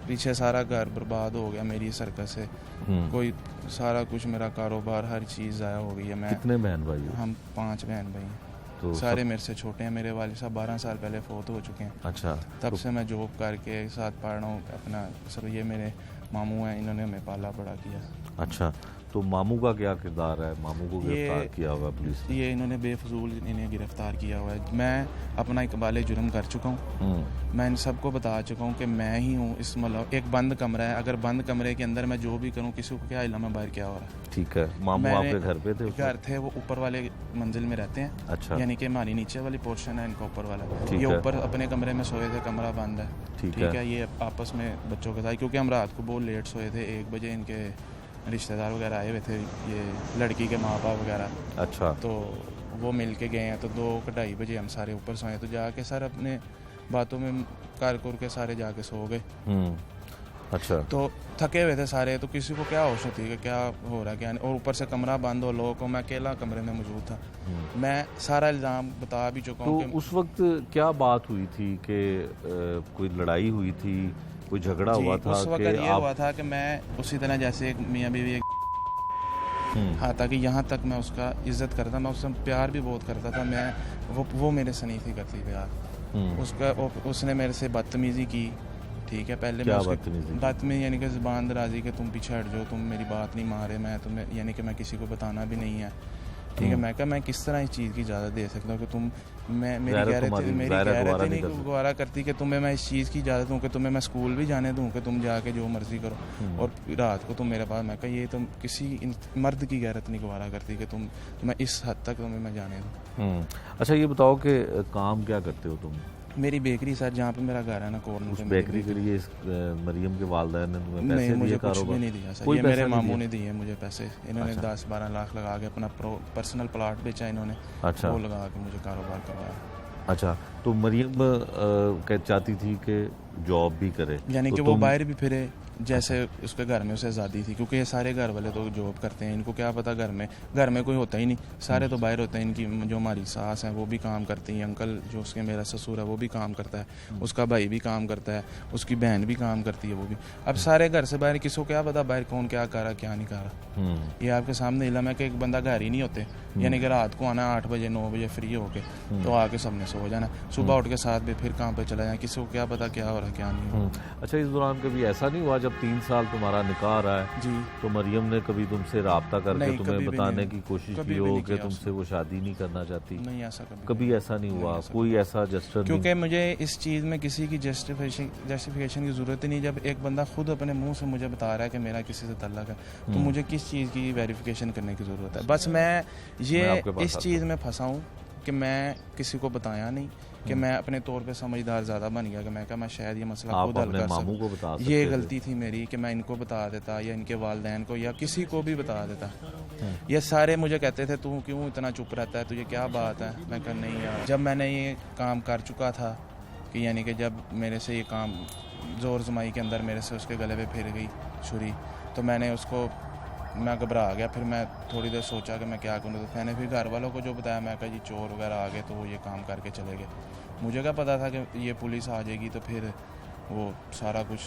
पीछे सारा घर बर्बाद हो गया मेरी सर्कस से, कोई सारा कुछ मेरा कारोबार हर चीज़ ज़ाया हो गई है। मैं कितने बहन भाई हो? हम 5 बहन भाई हैं, तो सारे मेरे से छोटे हैं। मेरे वालिद साहब 12 साल पहले फोत हो चुके हैं। अच्छा। तब से मैं जॉब करके साथ पढ़ रहा हूँ अपना। सब ये मेरे मामू हैं, इन्होंने हमें पाला बड़ा किया। अच्छा, तो मामू का क्या किरदार है? मामू को गिरफ्तार किया हुआ है पुलिस ने। ये इन्होंने बेफजूल इन्हें गिरफ्तार किया हुआ है। मैं अपना इकबाल जुर्म कर चुका हूँ। मैं इन सबको बता चुका हूँ कि मैं ही हूँ इस, मतलब एक बंद कमरा है, अगर बंद कमरे के अंदर मैं जो भी करूँ किसी को क्या इल्म है बाहर क्या हो रहा है। ठीक है। मामू मैंने- आपके घर पे थे उस घर थे, वो ऊपर वाले मंजिल में रहते हैं। अच्छा। यानी कि हमारी नीचे वाली पोर्शन है, इनका ऊपर वाला। ठीक ये है। ऊपर अपने कमरे में सोए थे, कमरा बंद है। ठीक ठीक है। है। ये आपस में बच्चों के साथ, क्योंकि हम रात को बहुत लेट सोए थे, 1 बजे इनके रिश्तेदार वगैरह आए हुए थे, ये लड़की के माँ बाप वगैरह। अच्छा। तो वो मिल के गए हैं, तो 2-2:30 बजे हम सारे ऊपर सोए। तो जाके सर अपने बातों में कर के सारे जाके सो गए। अच्छा। तो थके हुए थे सारे, तो किसी को क्या होश होती है कि क्या हो रहा है क्या नहीं। और ऊपर से कमरा बंद हो, लोगों को, मैं अकेला कमरे में मौजूद था। मैं सारा इल्ज़ाम बता भी चुका तो हूँ कि उस वक्त क्या बात हुई थी कि कोई लड़ाई हुई थी, कोई झगड़ा जी, हुआ था उस वक्त कि ये हुआ था कि मैं उसी तरह जैसे एक मियाँ बीवी हाँ, ताकि यहाँ तक मैं उसका इज्जत करता, मैं उससे प्यार भी बहुत करता था। मैं वो मेरे से नहीं थी करती प्यार। उसने मेरे से बदतमीज़ी की। ठीक है, पहले क्या मैं बदतमीजी की? बदतमीजी यानी कि ज़बान दराजी कि तुम पीछे हट जाओ, तुम मेरी बात नहीं मारे, मैं तुम्हें यानी कि मैं किसी को बताना भी नहीं है। ठीक है। मैं कहा मैं किस तरह इस चीज़ की इजाज़त दे सकता हूँ कि तुम मेरी गैरत नहीं गवारा करती कि तुम्हें मैं इस चीज़ की इजाज़त दूँ कि तुम्हें मैं स्कूल भी जाने दूँ कि तुम जाके जो मर्ज़ी करो, और रात को तुम मेरे पास। मैं कहा ये तो किसी मर्द की गैरत नहीं गवारा करती कि मैं इस हद तक तुम्हें मैं जाने दूँ। अच्छा, ये बताओ कि काम क्या करते हो तुम? मेरी बेकरी सर, जहाँ पे मेरा घर है ना कॉर्नर उस पे, बेकरी के लिए मरियम के वालदैन ने तुम्हें पैसे नहीं, दिए? मुझे कुछ कारोबार भी नहीं दिया सर। कोई ये पैसा मेरे नहीं मामू दिया? ने दिए मुझे पैसे। इन्होंने अच्छा। 10-12 लाख लगा के अपना पर्सनल प्लाट बेचा इन्होंने। अच्छा। वो लगा के मुझे कारोबार करवाया। अच्छा, तो मरियम चाहती थी कि जॉब भी करे, यानी तो कि वो तुम- बाहर भी फिरे, जैसे उसके घर में उसे आज़ादी थी, क्योंकि ये सारे घर वाले तो जॉब करते हैं। इनको क्या पता घर में कोई होता ही नहीं, सारे तो बाहर होते हैं। इनकी जो हमारी सास है वो भी काम करती है, अंकल जो उसके मेरा ससुर है वो भी काम करता है, उसका भाई भी काम करता है, उसकी बहन भी काम करती है, वो भी। अब सारे घर से बाहर, किसी को क्या पता बाहर कौन क्या कर रहा क्या नहीं कर रहा। ये आपके सामने इलम है कि एक बंदा घर ही नहीं होते, यानी कि रात को आना 8 बजे 9 बजे फ्री होके, तो आके सबने सो जाना, सुबह उठ के 7 बजे फिर काम पे चला जाना, किसी को क्या पता क्या हो रहा क्या नहीं हो रहा। अच्छा, इस दौरान कभी ऐसा नहीं हुआ जब 3 साल तुम्हारा निकाह रहा है जी, तो मरियम ने कभी तुमसे राब्ता करके नहीं, तुम्हें कभी भी बताने नहीं। की कोशिश कभी की भी हो नहीं कि किया तुमसे वो शादी नहीं करना चाहती? नहीं, ऐसा कभी ऐसा नहीं हुआ? ऐसा कोई ऐसा जस्टर क्योंकि मुझे इस चीज़ में किसी की जस्टिफिकेशन की ज़रूरत ही नहीं। जब एक बंदा खुद अपने मुंह से मुझे बता रहा है कि मेरा किसी से तल्लक है, तो मुझे किस चीज़ की वेरिफिकेशन करने की ज़रूरत है? बस मैं आपके पास इस चीज़ में फंसा हूँ कि मैं किसी को बताया नहीं, कि मैं अपने तौर पे समझदार ज़्यादा बन गया कि मैं कहा मैं शायद ये मसला आप खुद हल अपने कर मामू को सकूँ। बता सकते ये थे। गलती थी मेरी कि मैं इनको बता देता या इनके वालदैन को या किसी को भी बता देता। ये सारे मुझे कहते थे तू क्यों इतना चुप रहता है, तुझे क्या बात है? मैं कहा नहीं यार, जब मैंने ये काम कर चुका था कि यानी कि जब मेरे से ये काम जोर जमाई के अंदर मेरे से उसके गले पे फिर गई छुरी, तो मैं घबरा गया। फिर मैं थोड़ी देर सोचा कि मैं क्या करूँ, तो मैंने फिर घर वालों को जो बताया, मैं कहा जी चोर वगैरह आ गए तो वो ये काम करके चले गए। मुझे क्या पता था कि ये पुलिस आ जाएगी, तो फिर वो सारा कुछ,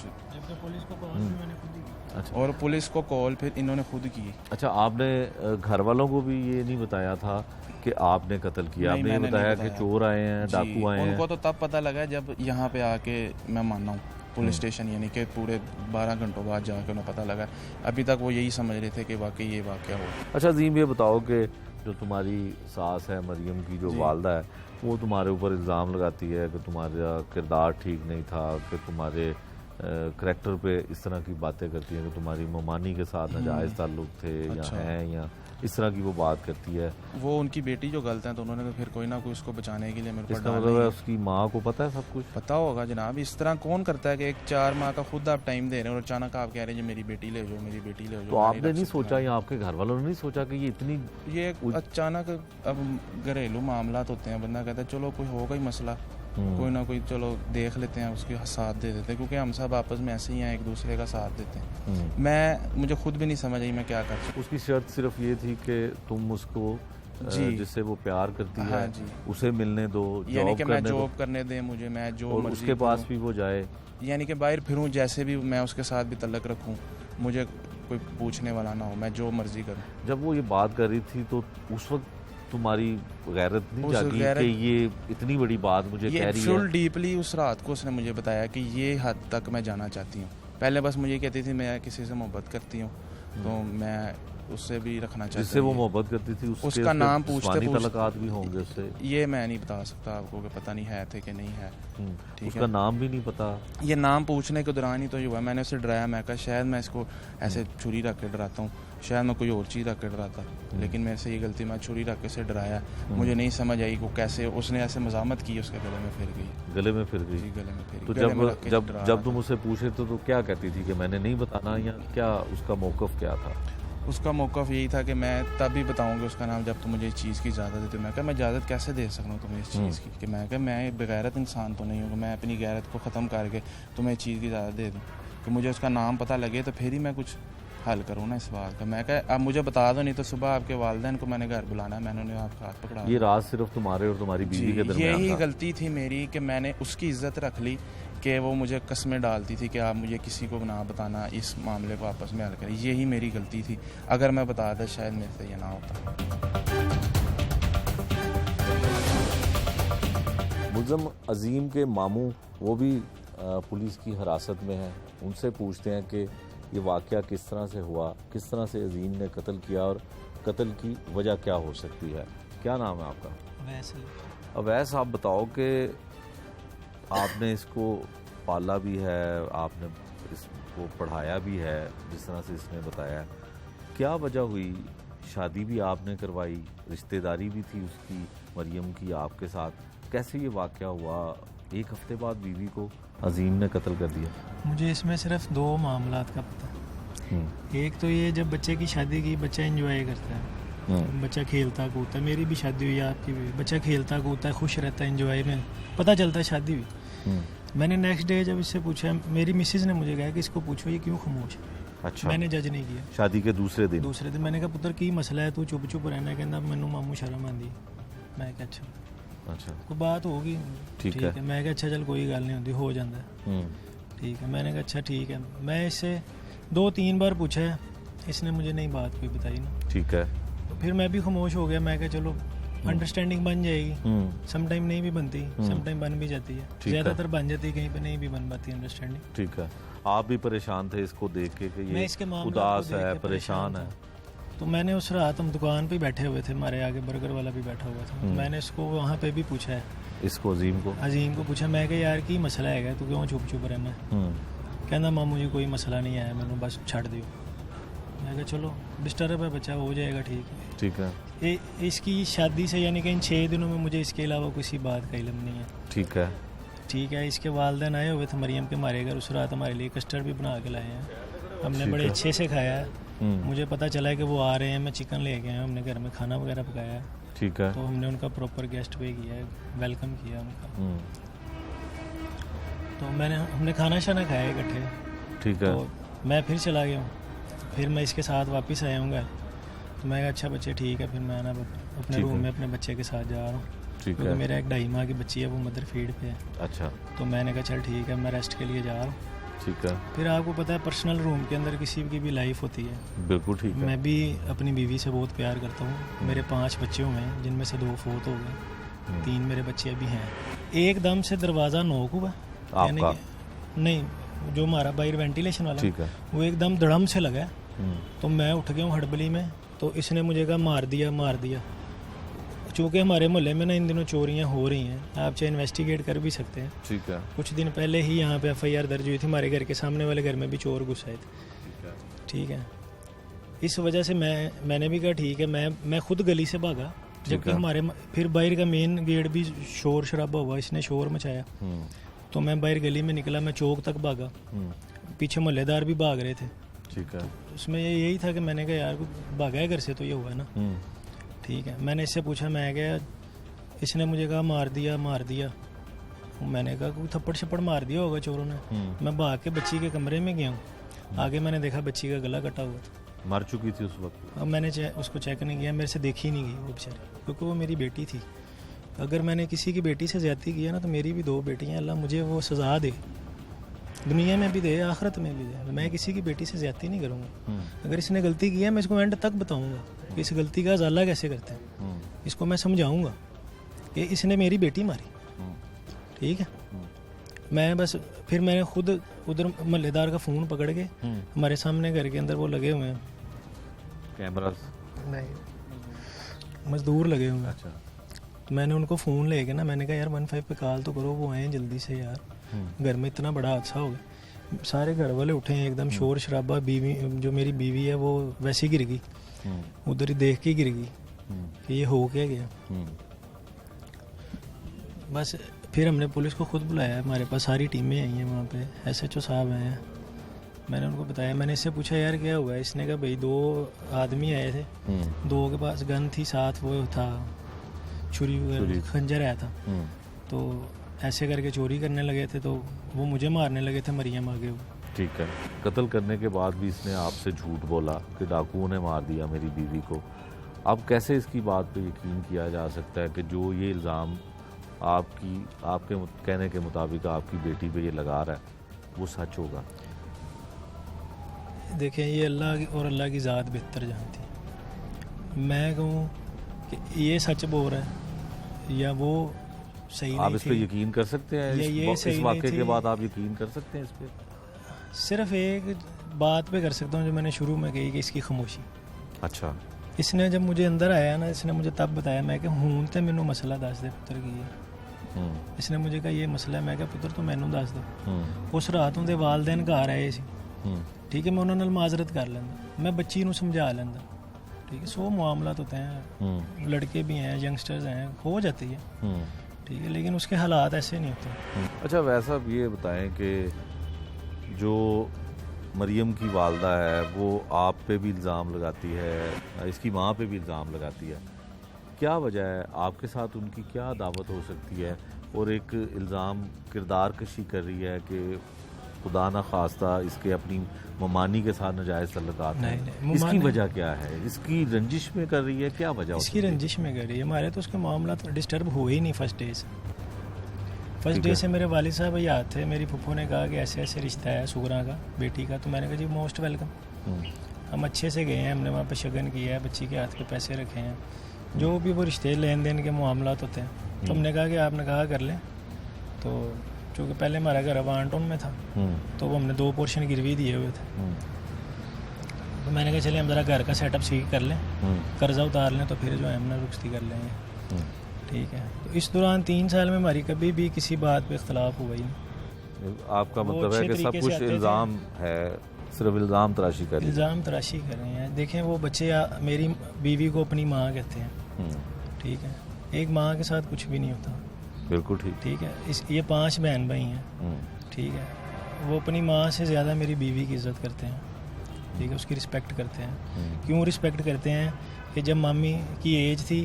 अच्छा। और पुलिस को कॉल फिर इन्होंने खुद की। अच्छा, आपने घर वालों को भी ये नहीं बताया था कि आपने कत्ल किया? नहीं, आपने ये मैंने बताया नहीं कि बताया। चोर आए हैं, जी, डाकू आए हैं? उनको तो तब पता लगा जब यहाँ पे आके मैं माना हूँ पुलिस स्टेशन, यानी कि पूरे 12 घंटों बाद जाकर उन्हें पता लगा। अभी तक वो यही समझ रहे थे कि वाकई ये वाक़या हो। अच्छा अजीम, ये बताओ कि जो तुम्हारी सास है मरियम की जो वालदा है, वो तुम्हारे ऊपर इल्ज़ाम लगाती है कि तुम्हारा किरदार ठीक नहीं था, कि तुम्हारे करैक्टर पे इस तरह की बातें करती है कि तुम्हारी ममानी के साथ नाजायज़ ताल्लुक थे या हैं, या इस तरह की वो बात करती है। वो उनकी बेटी जो गलत है, तो उन्होंने फिर कोई ना कोई उसको बचाने के लिए मेरे को इसका डाल मतलब दिया। है उसकी माँ को पता है सब कुछ? पता होगा जनाब, इस तरह कौन करता है कि एक 4 माह का खुद आप टाइम दे रहे हैं और अचानक आप कह रहे हैं जो मेरी बेटी ले जाओ, मेरी बेटी ले जाओ। तो आपने नहीं सोचा या आपके घर वालों ने नहीं सोचा कि ये इतनी ये अचानक, अब घरेलू मामला होते हैं, बंदा कहता है चलो कोई होगा ही मसला, कोई ना कोई चलो देख लेते हैं, उसके साथ दे देते हैं, क्योंकि हम सब आपस में ऐसे ही हैं, एक दूसरे का साथ देते हैं। मुझे खुद भी नहीं समझ आई मैं क्या कर सकूं। उसकी शर्त सिर्फ ये थी कि तुम उसको जिससे वो प्यार करती है हाँ जी, उसे मिलने दो, यानी कि मैं करने दो, जॉब करने दें मुझे, मैं जो और मर्जी उसके पास करूं। भी वो जाए, यानी कि बाहर फिरूं, जैसे भी मैं उसके साथ भी तल्लक रखूं, मुझे कोई पूछने वाला ना हो, मैं जो मर्जी करूं। जब वो ये बात कर रही थी तो उस वक्त तुम्हारी गैरत नहीं जागी कि ये इतनी बड़ी बात मुझे कह रही है? डीपली उस रात को उसने मुझे बताया कि ये हद तक मैं जाना चाहती हूँ। पहले बस मुझे कहती थी मैं किसी से मोहब्बत करती हूँ, तो मैं उससे भी रखना चाहती हूँ। जिससे वो मोहब्बत करती थी उसका नाम पूछते तलकात भी होंगे उससे? ये मैं नहीं बता सकता आपको कि पता नहीं है थे कि नहीं है। ठीक उसका है, नाम भी नहीं पता? ये नाम पूछने के दौरान ही तो ये हुआ। मैंने उसे डराया, मैं कहा शायद मैं इसको ऐसे छुरी रख के डराता हूँ, शायद मैं कोई और चीज़ रख के डराता, लेकिन मेरे से ये गलती, मैं छुरी रख के से डराया। मुझे नहीं समझ आई को कैसे उसने ऐसे मजामत की, उसके गले में फिर गई। गले में फिर गई? जी, गले में फिर। तो जब तुम उसे पूछे तो क्या कहती थी कि मैंने नहीं बताना, या क्या उसका मौक़िफ़ क्या था? उसका मौक़िफ़ यही था कि मैं तब भी बताऊंगा उसका नाम जब तुम मुझे इस चीज़ की इजाज़त देते हो। मैं कहा मैं इजाज़त कैसे दे सकता हूँ तुम्हें इस चीज़ की, कि मैं कहा मैं बेगैरत इंसान तो नहीं हूँ कि मैं अपनी गैरत को ख़त्म करके तुम्हें इस चीज़ की इजाज़त दे दूँ, कि मुझे उसका नाम पता लगे तो फिर ही मैं कुछ हल करूँ ना इस बात का। मैं कहा अब मुझे बता दो, नहीं तो सुबह आपके वालिदैन को मैंने घर बुलाना है, मैंने उन्हें आपका हाथ पकड़ा। ये राज सिर्फ तुम्हारे और तुम्हारी बीवी के दरमियान यही था? गलती थी मेरी कि मैंने उसकी इज्जत रख ली, कि वो मुझे कस्में डालती थी कि आप मुझे किसी को ना बताना, इस मामले को आपस में हल करें। यही मेरी गलती थी, अगर मैं बताता शायद मेरे से ये ना होता। मुल्ज़म अजीम के मामू वो भी पुलिस की हिरासत में हैं, उनसे पूछते हैं कि ये वाक़या किस तरह से हुआ, किस तरह से अजीम ने कत्ल किया और कत्ल की वजह क्या हो सकती है। क्या नाम है आपका? अवैस। आप बताओ कि आपने इसको पाला भी है, आपने इसको पढ़ाया भी है, जिस तरह से इसने बताया, क्या वजह हुई? शादी भी आपने करवाई, रिश्तेदारी भी थी उसकी मरियम की आपके साथ, कैसे ये वाक़या हुआ? एक हफ्ते बाद बीवी को अजीम ने कत्ल कर दिया। मुझे इसमें सिर्फ 2 मामलात का पता है। एक तो ये जब बच्चे की शादी की, बच्चा एंजॉय करता है, बच्चा खेलता कूदता है, मेरी भी शादी हुई है, आपकी भी, बच्चा खेलता कूदता है, खुश रहता है, एंजॉय में पता चलता है शादी हुई। मैंने नेक्स्ट डे जब इससे पूछा, मेरी मिसेज ने मुझे कहा कि इसको पूछो ये क्यों खामोश है। अच्छा। मैंने जज नहीं किया। शादी के दूसरे दिन मैंने कहा पुत्र की मसला है, तू चुप चुप रहना, कहना मैनू मामू शर्म आंदी। मैं कहा अच्छा कोई बात होगी, ठीक है। मैं कहा अच्छा चल कोई गल नहीं होती, हो जाता है, ठीक है। मैंने कहा अच्छा ठीक है। मैं इससे 2-3 बार पूछा है, इसने मुझे नहीं बात कोई बताई ना, ठीक है। तो फिर मैं भी खामोश हो गया। मैं कहा चलो अंडरस्टैंडिंग बन जाएगी, सम टाइम नहीं भी बनती, सम टाइम बन भी जाती है, ज्यादातर बन जाती है, कहीं पे नहीं भी बन पाती अंडरस्टैंडिंग। ठीक है। आप भी परेशान थे इसको देख के कि ये उदास है, परेशान है? तो मैंने उस रात हम दुकान पे बैठे हुए थे, हमारे आगे बर्गर वाला भी बैठा हुआ था, तो मैंने इसको वहाँ पे भी पूछा है, इसको अजीम को पूछा, मैं कहा यार की मसला है, तू क्यों चुप चुप रहना? कहना मामू जी कोई मसला नहीं आया, मैंने बस छड़ दियो। मैं कहा चलो डिस्टर्ब है बच्चा, हो जाएगा, ठीक है। इसकी शादी से यानी कि इन 6 दिनों में मुझे इसके अलावा किसी बात का इल्म नहीं है, ठीक है। इसके वालिदैन आए हुए थे मरियम के हमारे घर, उस रात हमारे लिए कस्टर्ड भी बना के लाए हैं, हमने बड़े अच्छे से खाया है। मुझे पता चला है कि वो आ रहे हैं, मैं चिकन लेके आया, हमने घर में खाना वगैरह पकाया है, ठीक है। तो हमने उनका प्रॉपर गेस्ट पे किया है, वेलकम किया उनका। तो हमने खाना शाना खाया इकट्ठे, ठीक है। तो मैं फिर चला गया हूँ, फिर मैं इसके साथ वापस आया हूँ घर। तो मैं अच्छा बच्चे ठीक है, फिर मैं ना अपने रूम में अपने बच्चे के साथ जा रहा हूँ, क्योंकि मेरा एक 2.5 माह की बच्ची है, वो मदर फीड पे है। अच्छा। तो मैंने कहा चल ठीक है, मैं रेस्ट के लिए जा रहा हूँ, ठीक है। फिर आपको पता है पर्सनल रूम के अंदर किसी की भी लाइफ होती है, बिल्कुल ठीक है। मैं भी अपनी बीवी से बहुत प्यार करता हूँ, मेरे 5 बच्चे हुए हैं, जिनमें से 2 फोत हो गए, 3 मेरे बच्चे अभी हैं। एकदम से दरवाज़ा नॉक हुआ, यानी कि नहीं जो हमारा बाहर वेंटिलेशन वाला ठीक है। वो एकदम धड़म से लगा, तो मैं उठ गया हूँ हड़बली में, तो इसने मुझे कहा मार दिया। चूँकि हमारे मोहल्ले में ना इन दिनों चोरियां हो रही हैं, आप चाहे इन्वेस्टिगेट कर भी सकते हैं। ठीक है। कुछ दिन पहले ही यहाँ पे FIR दर्ज हुई थी, हमारे घर के सामने वाले घर में भी चोर घुस आए थे। ठीक है, इस वजह से मैंने भी कहा ठीक है, मैं खुद गली से भागा, जबकि हमारे फिर बाहर का मेन गेट भी शोर शराबा हुआ, इसने शोर मचाया, तो मैं बाहर गली में निकला, मैं चौक तक भागा, पीछे मोहल्लेदार भी भाग रहे थे। ठीक है, उसमें यही था कि मैंने कहा यार भागा है घर से तो ये हुआ ना। ठीक है, मैंने इससे पूछा, मैं क्या, इसने मुझे कहा मार दिया। मैंने कहा कोई थप्पड़ शप्पड़ मार दिया होगा चोरों ने। मैं भाग के बच्ची के कमरे में गया हूँ, आगे मैंने देखा बच्ची का गला कटा हुआ था, मर चुकी थी उस वक्त। अब मैंने उसको चेक नहीं किया, मेरे से देखी नहीं गई वो बेचारी, क्योंकि वो मेरी बेटी थी। अगर मैंने किसी की बेटी से ज्यादती किया ना, तो मेरी भी 2 बेटियां, अल्लाह मुझे वो सज़ा दे, दुनिया में भी दे आखिरत में भी दे। मैं किसी की बेटी से ज्यादती नहीं करूँगा। अगर इसने गलती की है, मैं इसको एंड तक बताऊँगा कि इस गलती का अजाला कैसे करते हैं, इसको मैं समझाऊँगा कि इसने मेरी बेटी मारी। ठीक है, मैं बस फिर मैंने खुद उधर मोहल्लेदार का फ़ोन पकड़ के, हमारे सामने घर के अंदर वो लगे हुए हैं कैमरा, नहीं मजदूर लगे हुए हैं। अच्छा, मैंने उनको फ़ोन लेके ना, मैंने कहा यार 15 पे कॉल तो करो, वो आए जल्दी से यार, घर में इतना बड़ा हादसा हो गया। सारे घर वाले उठे हैं, एकदम शोर शराबा, बीवी जो मेरी बीवी है वो वैसे ही गिर गई, उधर ही देख के गिर गई कि ये हो क्या गया। बस फिर हमने पुलिस को खुद बुलाया, हमारे पास सारी टीमें आई हैं, वहाँ पे SHO साहब आए हैं। मैंने उनको बताया, मैंने इससे पूछा यार क्या हुआ है, इसने कहा भाई 2 आदमी आए थे, 2 के पास गन थी, साथ वो था छुरी वगैरह, खंजर आया था, तो ऐसे करके चोरी करने लगे थे, तो वो मुझे मारने लगे थे मरियम आगे वो। ठीक है, कत्ल करने के बाद भी इसने आपसे झूठ बोला कि डाकुओं ने मार दिया मेरी बीवी को। अब कैसे इसकी बात पे यकीन किया जा सकता है कि जो ये इल्ज़ाम आपके कहने के मुताबिक आपकी बेटी पे ये लगा रहा है वो सच होगा? देखें, ये अल्लाह की ज़ात बेहतर जानती है। मैं कहूँ कि ये सच बोल रहा है या वो सही आप नहीं इस पे थी, यकीन कर सकते हैं? इस वाक़े के बाद आप यकीन कर सकते हैं इस पे? सिर्फ एक बात पे कर सकता हूँ जो मैंने शुरू में कही कि इसकी खामोशी। अच्छा, इसने जब मुझे अंदर आया ना, इसने मुझे तब बताया, मैं कि हूँ तो मैनू मसला दस दे पुत्र की है। इसने मुझे कहा ये मसला है, मैं क्या पुत्र तू मैनू दस दे। उस रात उनके वालदैन घर आए सी, ठीक है, मैं उन्होंने माजरत कर लेंदा, मैं बच्ची नू समझा लेंदा, ठीक है, 100 मामला होते हैं, लड़के भी हैं, यंगस्टर्स हैं, हो जाती है, ठीक है, लेकिन उसके हालात ऐसे नहीं होते। अच्छा, वैसा ये बताएं कि जो मरियम की वालदा है वो आप पे भी इल्ज़ाम लगाती है, इसकी माँ पे भी इल्ज़ाम लगाती है, क्या वजह है? आपके साथ उनकी क्या दावत हो सकती है? और एक इल्ज़ाम किरदार कशी कर रही है कि खुदा ना खास्ता इसके अपनी ममानी के साथ नाजायज़ तल्लुकात हैं। इसकी वजह क्या है? इसकी रंजिश में कर रही है? क्या वजह? इसकी रंजिश में कर रही है। हमारे तो उसके मामला तो डिस्टर्ब हुए ही नहीं फर्स्ट डे से मेरे वालिद साहब याद थे, मेरी फुफ्फो ने कहा कि ऐसे ऐसे रिश्ता है सुगरा का बेटी का, तो मैंने कहा जी मोस्ट वेलकम, हम अच्छे से गए हैं, हमने वहाँ पे शगन किया है, बच्ची के हाथ के पैसे रखे हैं, जो भी वो रिश्ते लेन देन के मामलात होते हैं, तो हमने कहा कि आप निकाह कर लें। तो चूँकि पहले हमारा घर वांटोन में था, तो वो हमने 2 पोर्शन गिरवी दिए हुए थे, तो मैंने कहा चलिए हम ज़रा घर का सेटअप सीख कर लें, कर्जा उतार लें, तो फिर जो है हमने रुखसती कर लेंगे, ठीक है। तो इस दौरान 3 साल में हमारी कभी भी किसी बात पे इख्तलाफ हुआ ही नहीं। आपका मतलब है कि सब कुछ इल्ज़ाम है, सिर्फ इल्ज़ाम तराशी कर रहे हैं। देखें, वो बच्चे मेरी बीवी को अपनी माँ कहते हैं, ठीक है, एक माँ के साथ कुछ भी नहीं होता, बिल्कुल ठीक है। ये 5 बहन भाई हैं, ठीक है, वो अपनी माँ से ज़्यादा मेरी बीवी की इज़्ज़त करते हैं, ठीक है, उसकी रिस्पेक्ट करते हैं। क्यों रिस्पेक्ट करते हैं? कि जब मामी की एज थी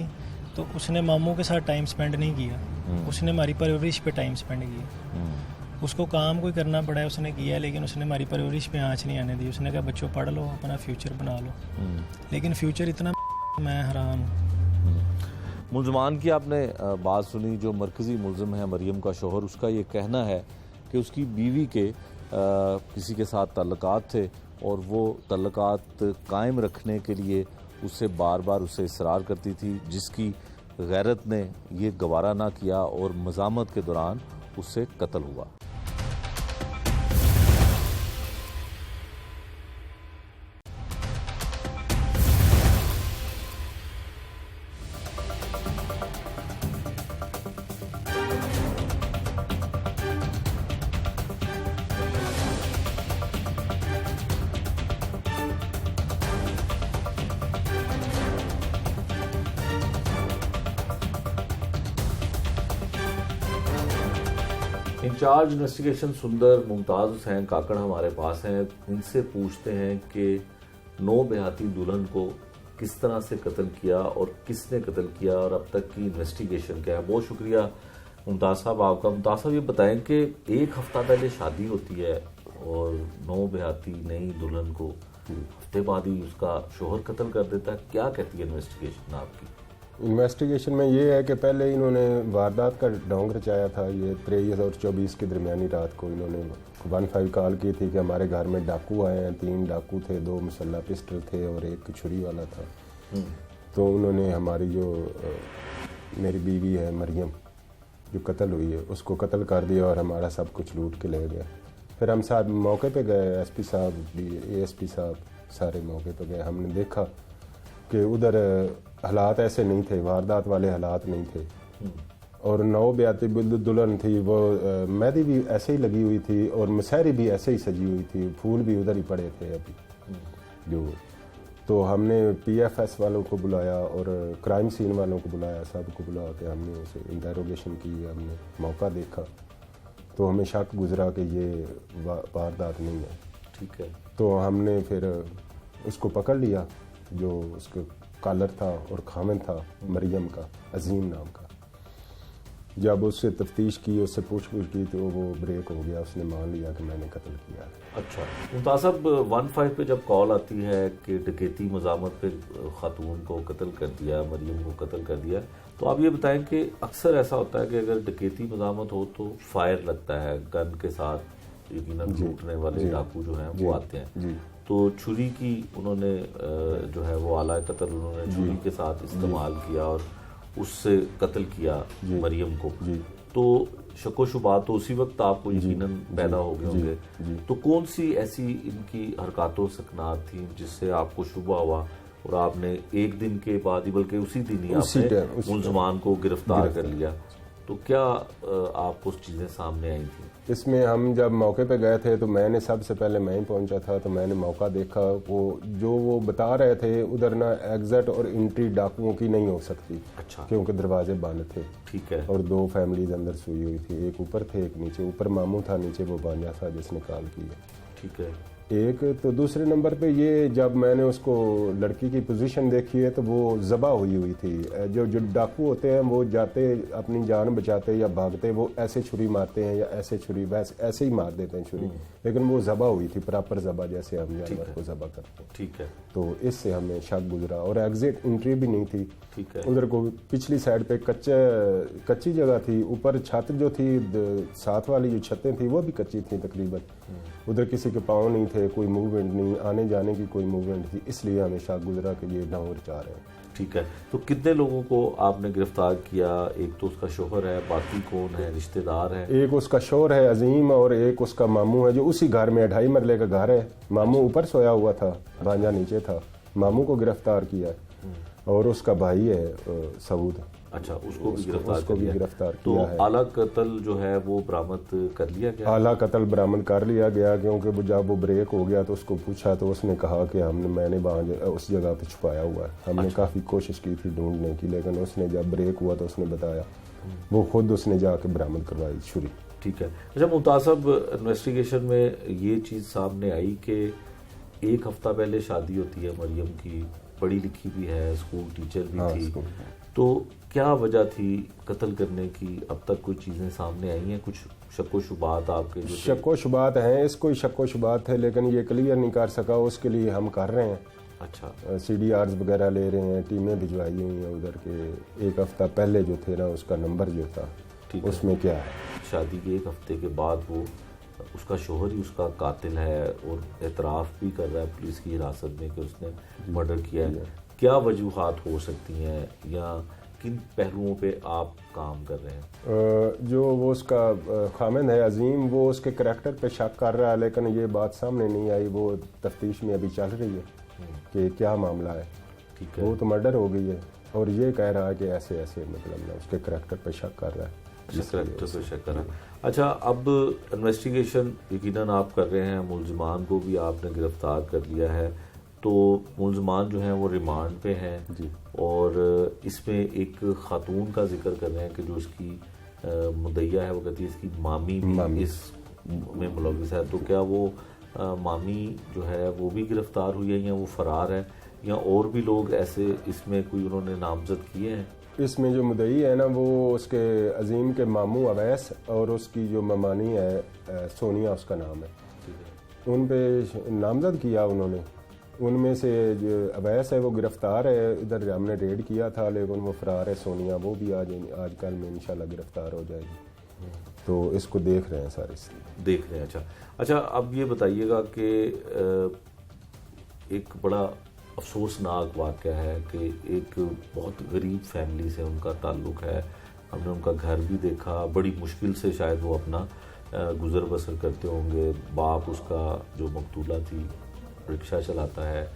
तो उसने मामू के साथ टाइम स्पेंड नहीं किया, उसने हमारी परवरिश पे टाइम स्पेंड किया, उसको काम कोई करना पड़ा है उसने किया, लेकिन उसने हमारी परवरिश पे आँच नहीं आने दी। उसने कहा बच्चों पढ़ लो, अपना फ्यूचर बना लो, लेकिन फ्यूचर इतना मैं हैरान हूँ। मुलजमान की आपने बात सुनी, जो मरकज़ी मुलज़िम है मरियम का शोहर, उसका ये कहना है कि उसकी बीवी के किसी के साथ ताल्लुकात थे और वो ताल्लुकात कायम रखने के लिए उससे बार बार उससे इसरार करती थी, जिसकी गैरत ने ये गवारा ना किया और मज़ामत के दौरान उससे कत्ल हुआ। इंचार्ज इन्वेस्टिगेशन सुंदर मुमताज हुसैन काकड़ हमारे पास हैं। इनसे पूछते हैं कि 9 बेहाती दुल्हन को किस तरह से कत्ल किया और किसने कत्ल किया और अब तक की इन्वेस्टिगेशन क्या है। बहुत शुक्रिया मुमताज साहब आपका। मुमताज साहब ये बताएं कि एक हफ्ता पहले शादी होती है और 9 बेहाती नई दुल्हन को हफ्ते बाद ही उसका शोहर कत्ल कर देता है। क्या कहती है इन्वेस्टिगेशन आपकी? इन्वेस्टिगेशन में ये है कि पहले इन्होंने वारदात का ढोंग रचाया था। ये 23 और 24 की दरमियानी रात को इन्होंने 15 कॉल की थी कि हमारे घर में डाकू आए हैं। 3 डाकू थे, 2 मुसल्ला पिस्टल थे और 1 छुरी वाला था। तो उन्होंने हमारी जो मेरी बीवी है मरियम जो कत्ल हुई है उसको कत्ल कर दिया और हमारा सब कुछ लूट के ले गया। फिर हम साथ मौके पे गए, एसपी साहब भी, एएसपी साहब सारे मौके पे गए। हमने देखा कि उधर हालात ऐसे नहीं थे, वारदात वाले हालात नहीं थे। और 9 बेहाती दुल्हन थी, वो मेहंदी भी ऐसे ही लगी हुई थी और मसहरी भी ऐसे ही सजी हुई थी, फूल भी उधर ही पड़े थे अभी जो। तो हमने पीएफएस वालों को बुलाया और क्राइम सीन वालों को बुलाया, सबको बुला के हमने उसे इंटेरोगेशन की। हमने मौका देखा तो हमें शक गुजरा कि ये वारदात नहीं है। ठीक है। तो हमने फिर उसको पकड़ लिया जो उसके कॉलर था और खामन था मरियम का, अजीम नाम का। जब उससे तफ्तीश की, उससे पूछ-पूछ की तो वो ब्रेक हो गया, उसने मान लिया कि मैंने कत्ल किया। अच्छा मुमताज साहब, 15 पे जब कॉल आती है कि डकैती मज़ामत पे खातून को कत्ल कर दिया, मरियम को कत्ल कर दिया, तो आप ये बताएं कि अक्सर ऐसा होता है कि अगर डकैती मज़ामत हो तो फायर लगता है गन के साथ, यकीनन लूटने वाले डाकू जो हैं वो आते हैं। तो छुरी की उन्होंने जो है वो आला कत्ल उन्होंने छुरी के साथ इस्तेमाल किया और उससे कत्ल किया मरियम को। तो शक व शुबात तो उसी वक्त आपको यकीनन पैदा हो गए होंगे। तो कौन सी ऐसी इनकी हरकतों सकनात थी जिससे आपको शुबा हुआ और आपने एक दिन के बाद ही बल्कि उसी दिन ही आपने मुलजमान को गिरफ्तार कर लिया? तो क्या आपको चीज़ें सामने आई थी? इसमें हम जब मौके पे गए थे तो मैंने सबसे पहले मैं ही पहुंचा था, तो मैंने मौका देखा। वो बता रहे थे उधर ना एग्जिट और एंट्री डाकुओं की नहीं हो सकती। अच्छा। क्योंकि दरवाजे बंद थे। ठीक है। और 2 फैमिलीज अंदर सोई हुई थी, एक ऊपर थे एक नीचे। ऊपर मामू था, नीचे वो बांजा था जिसने कॉल की है। ठीक है। एक तो दूसरे नंबर पे ये जब मैंने उसको लड़की की पोजीशन देखी है तो वो ज़बा हुई थी। जो डाकू होते हैं वो जाते अपनी जान बचाते या भागते वो ऐसे छुरी मारते हैं या ऐसे छुरी ऐसे ही मार देते हैं छुरी, लेकिन वो ज़बा हुई थी, प्रॉपर ज़बा जैसे हम जानवर को ज़बा करते हैं। ठीक है। तो इससे हमें शक गुजरा और एग्जिट एंट्री भी नहीं थी। ठीक है। उधर को पिछली साइड पे कच्ची जगह थी, ऊपर छत जो थी साथ वाली जो छतें थी वो भी कच्ची थी तकरीबन। उधर किसी के पाँव नहीं थे, कोई मूवमेंट नहीं, आने जाने की कोई मूवमेंट थी, इसलिए हमें शक गुजरा कि ये ढोंग रचा रहे हैं। ठीक है। तो कितने लोगों को आपने गिरफ्तार किया? एक तो उसका शोहर है, बाकी कौन है, रिश्तेदार है? एक उसका शोहर है अजीम और एक उसका मामू है जो उसी घर में 2.5 मरले का घर है। मामू ऊपर सोया हुआ था, भांजा नीचे था। मामू को गिरफ्तार किया और उसका भाई है सऊद। अच्छा, उसको भी गिरफ्तार तो किया है। आला कत्ल जो है वो बरामद कर लिया गया? आला कत्ल बरामद कर लिया गया, क्योंकि जब वो ब्रेक हो गया तो उसको पूछा तो उसने कहा कि मैंने वहाँ उस जगह पे छुपाया हुआ है। हमने अच्छा। काफ़ी कोशिश की थी ढूंढने की, लेकिन उसने जब ब्रेक हुआ तो उसने बताया, वो खुद उसने जाके बरामद करवाई छुरी। ठीक है। अच्छा मुमताज साहब, इन्वेस्टिगेशन में ये चीज़ सामने आई कि एक हफ्ता पहले शादी होती है मरियम की, पढ़ी लिखी भी है, स्कूल टीचर भी थी, तो क्या वजह थी कत्ल करने की? अब तक कोई चीज़ें सामने आई हैं? कुछ शक व शुबात आपके? जो शक व शुबात हैं, इसको शक व शुबात है, लेकिन ये क्लियर नहीं कर सका, उसके लिए हम कर रहे हैं। अच्छा। CDRs वगैरह ले रहे हैं, टीमें भिजवाई हुई हैं उधर के। एक हफ्ता पहले जो थे ना उसका नंबर जो था उसमें क्या है, शादी के एक हफ्ते के बाद वो उसका शोहर ही उसका कातिल है और एतराफ़ भी कर रहा है पुलिस की हिरासत में कि उसने मर्डर किया है। क्या वजूहात हो सकती हैं या किन पहलुओं पे आप काम कर रहे हैं? जो वो उसका खामिद है अजीम, वो उसके करैक्टर पे शक कर रहा है, लेकिन ये बात सामने नहीं आई। वो तफ्तीश में अभी चल रही है कि क्या मामला है। ठीक है। वो तो मर्डर हो गई है और ये कह रहा है कि ऐसे ऐसे, मतलब ना उसके करैक्टर पे शक कर रहा है। करैक्टर पे शक कर रहा है। अच्छा, अब इन्वेस्टिगेशन यकीनन आप कर रहे हैं, मुलजमान को भी आपने गिरफ्तार कर लिया है, तो मुलजमान जो हैं वो रिमांड पे हैं और इसमें एक खातून का जिक्र कर रहे हैं कि जो उसकी मुदैया है वो कहती है इसकी मामी भी इस में मुलविस है, तो क्या वो मामी जो है वो भी गिरफ्तार हुई है या वो फरार है, या और भी लोग ऐसे इसमें कोई उन्होंने नामजद किए हैं? इसमें जो मुदई है ना वो उसके अजीम के मामू अवैस और उसकी जो ममानी है सोनिया उसका नाम है, उन पे नामजद किया उन्होंने। उनमें से जो अवैस है वो गिरफ्तार है, इधर हमने रेड किया था लेकिन वो फरार है। सोनिया वो भी आज कल में इंशाल्लाह गिरफ्तार हो जाएगी, तो इसको देख रहे हैं सारे देख रहे हैं। अच्छा, अब ये बताइएगा कि एक बड़ा अफसोसनाक वाक़या है कि एक बहुत गरीब फैमिली से उनका ताल्लुक़ है, हमने उनका घर भी देखा, बड़ी मुश्किल से शायद वो अपना गुज़र बसर करते होंगे। बाप उसका जो मकतूला थी रिक्शा चलाता है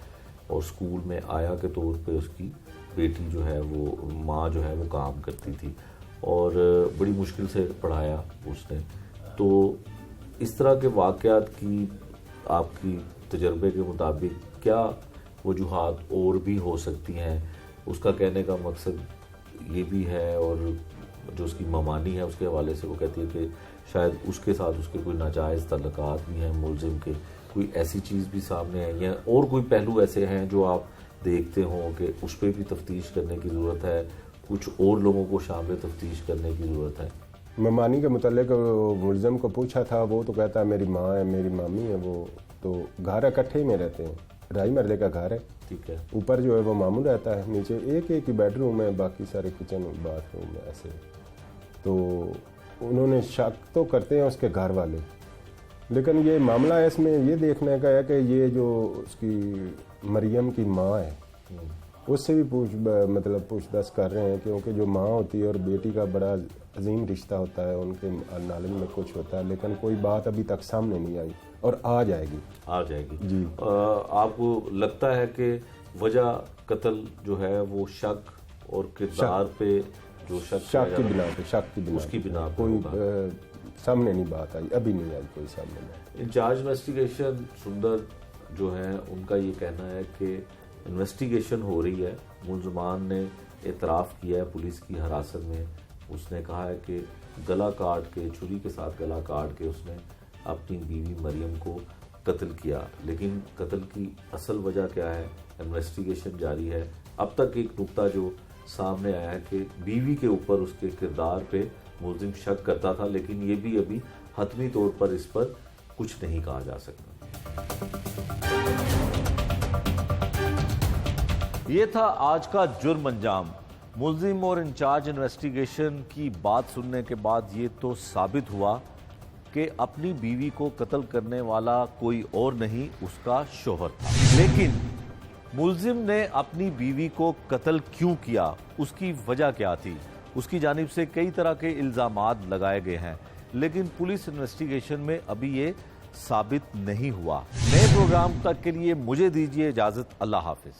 और स्कूल में आया के तौर पे उसकी बेटी जो है वो माँ जो है वो काम करती थी और बड़ी मुश्किल से पढ़ाया उसने। तो इस तरह के वाक़यात की आपकी तजर्बे के मुताबिक क्या वजूहात और भी हो सकती हैं? उसका कहने का मकसद ये भी है, और जो उसकी ममानी है उसके हवाले से वो कहती है कि शायद उसके साथ उसके कोई नाजायज़ तल्लुकात भी हैं मुलजिम के, कोई ऐसी चीज़ भी सामने आई है और कोई पहलू ऐसे हैं जो आप देखते हों कि उस पर भी तफ्तीश करने की ज़रूरत है, कुछ और लोगों को शामिल तफ्तीश करने की ज़रूरत है? ममानी के मुतल्लिक मुलजिम को पूछा था, वो तो कहता है मेरी माँ है, मेरी मामी है, वो तो घर इकट्ठे में रहते हैं, ढाई मरले का घर है, ठीक है। ऊपर जो है वो मामू रहता है, नीचे एक ही बेडरूम है, बाकी सारे किचन बाथरूम है ऐसे। तो उन्होंने शक तो करते हैं उसके घर वाले, लेकिन ये मामला है इसमें ये देखने का है कि ये जो उसकी मरियम की माँ है उससे भी पूछताछ कर रहे हैं, क्योंकि जो माँ होती है और बेटी का बड़ा अजीम रिश्ता होता है, उनके नालन में कुछ होता है, लेकिन कोई बात अभी तक सामने नहीं आई और आ जाएगी जी। आपको लगता है कि वजह कत्ल जो है वो शक और किरदार पे जो शक की बिना पे उसकी बिना पे कोई सामने नहीं बात आई, अभी नहीं आई कोई सामने। इंचार्ज इन्वेस्टिगेशन सुंदर जो है उनका ये कहना है कि इन्वेस्टिगेशन हो रही है, मुलजमान ने एतराफ़ किया है पुलिस की हिरासत में। उसने कहा है कि गला काट के, छुरी के साथ गला काट के उसने अपनी बीवी मरियम को कत्ल किया, लेकिन कत्ल की असल वजह क्या है, इन्वेस्टिगेशन जारी है। अब तक एक नुक्ता जो सामने आया है कि बीवी के ऊपर उसके किरदार पे मुलजिम शक करता था, लेकिन ये भी अभी हतमी तौर पर इस पर कुछ नहीं कहा जा सकता। ये था आज का जुर्म अंजाम। मुलजिम और इंचार्ज इन्वेस्टिगेशन की बात सुनने के बाद ये तो साबित हुआ कि अपनी बीवी को कत्ल करने वाला कोई और नहीं उसका शौहर था। लेकिन मुलजिम ने अपनी बीवी को कत्ल क्यों किया, उसकी वजह क्या थी? उसकी जानिब से कई तरह के इल्जामात लगाए गए हैं, लेकिन पुलिस इन्वेस्टिगेशन में अभी ये साबित नहीं हुआ। नए प्रोग्राम तक के लिए मुझे दीजिए इजाजत। अल्लाह हाफिज।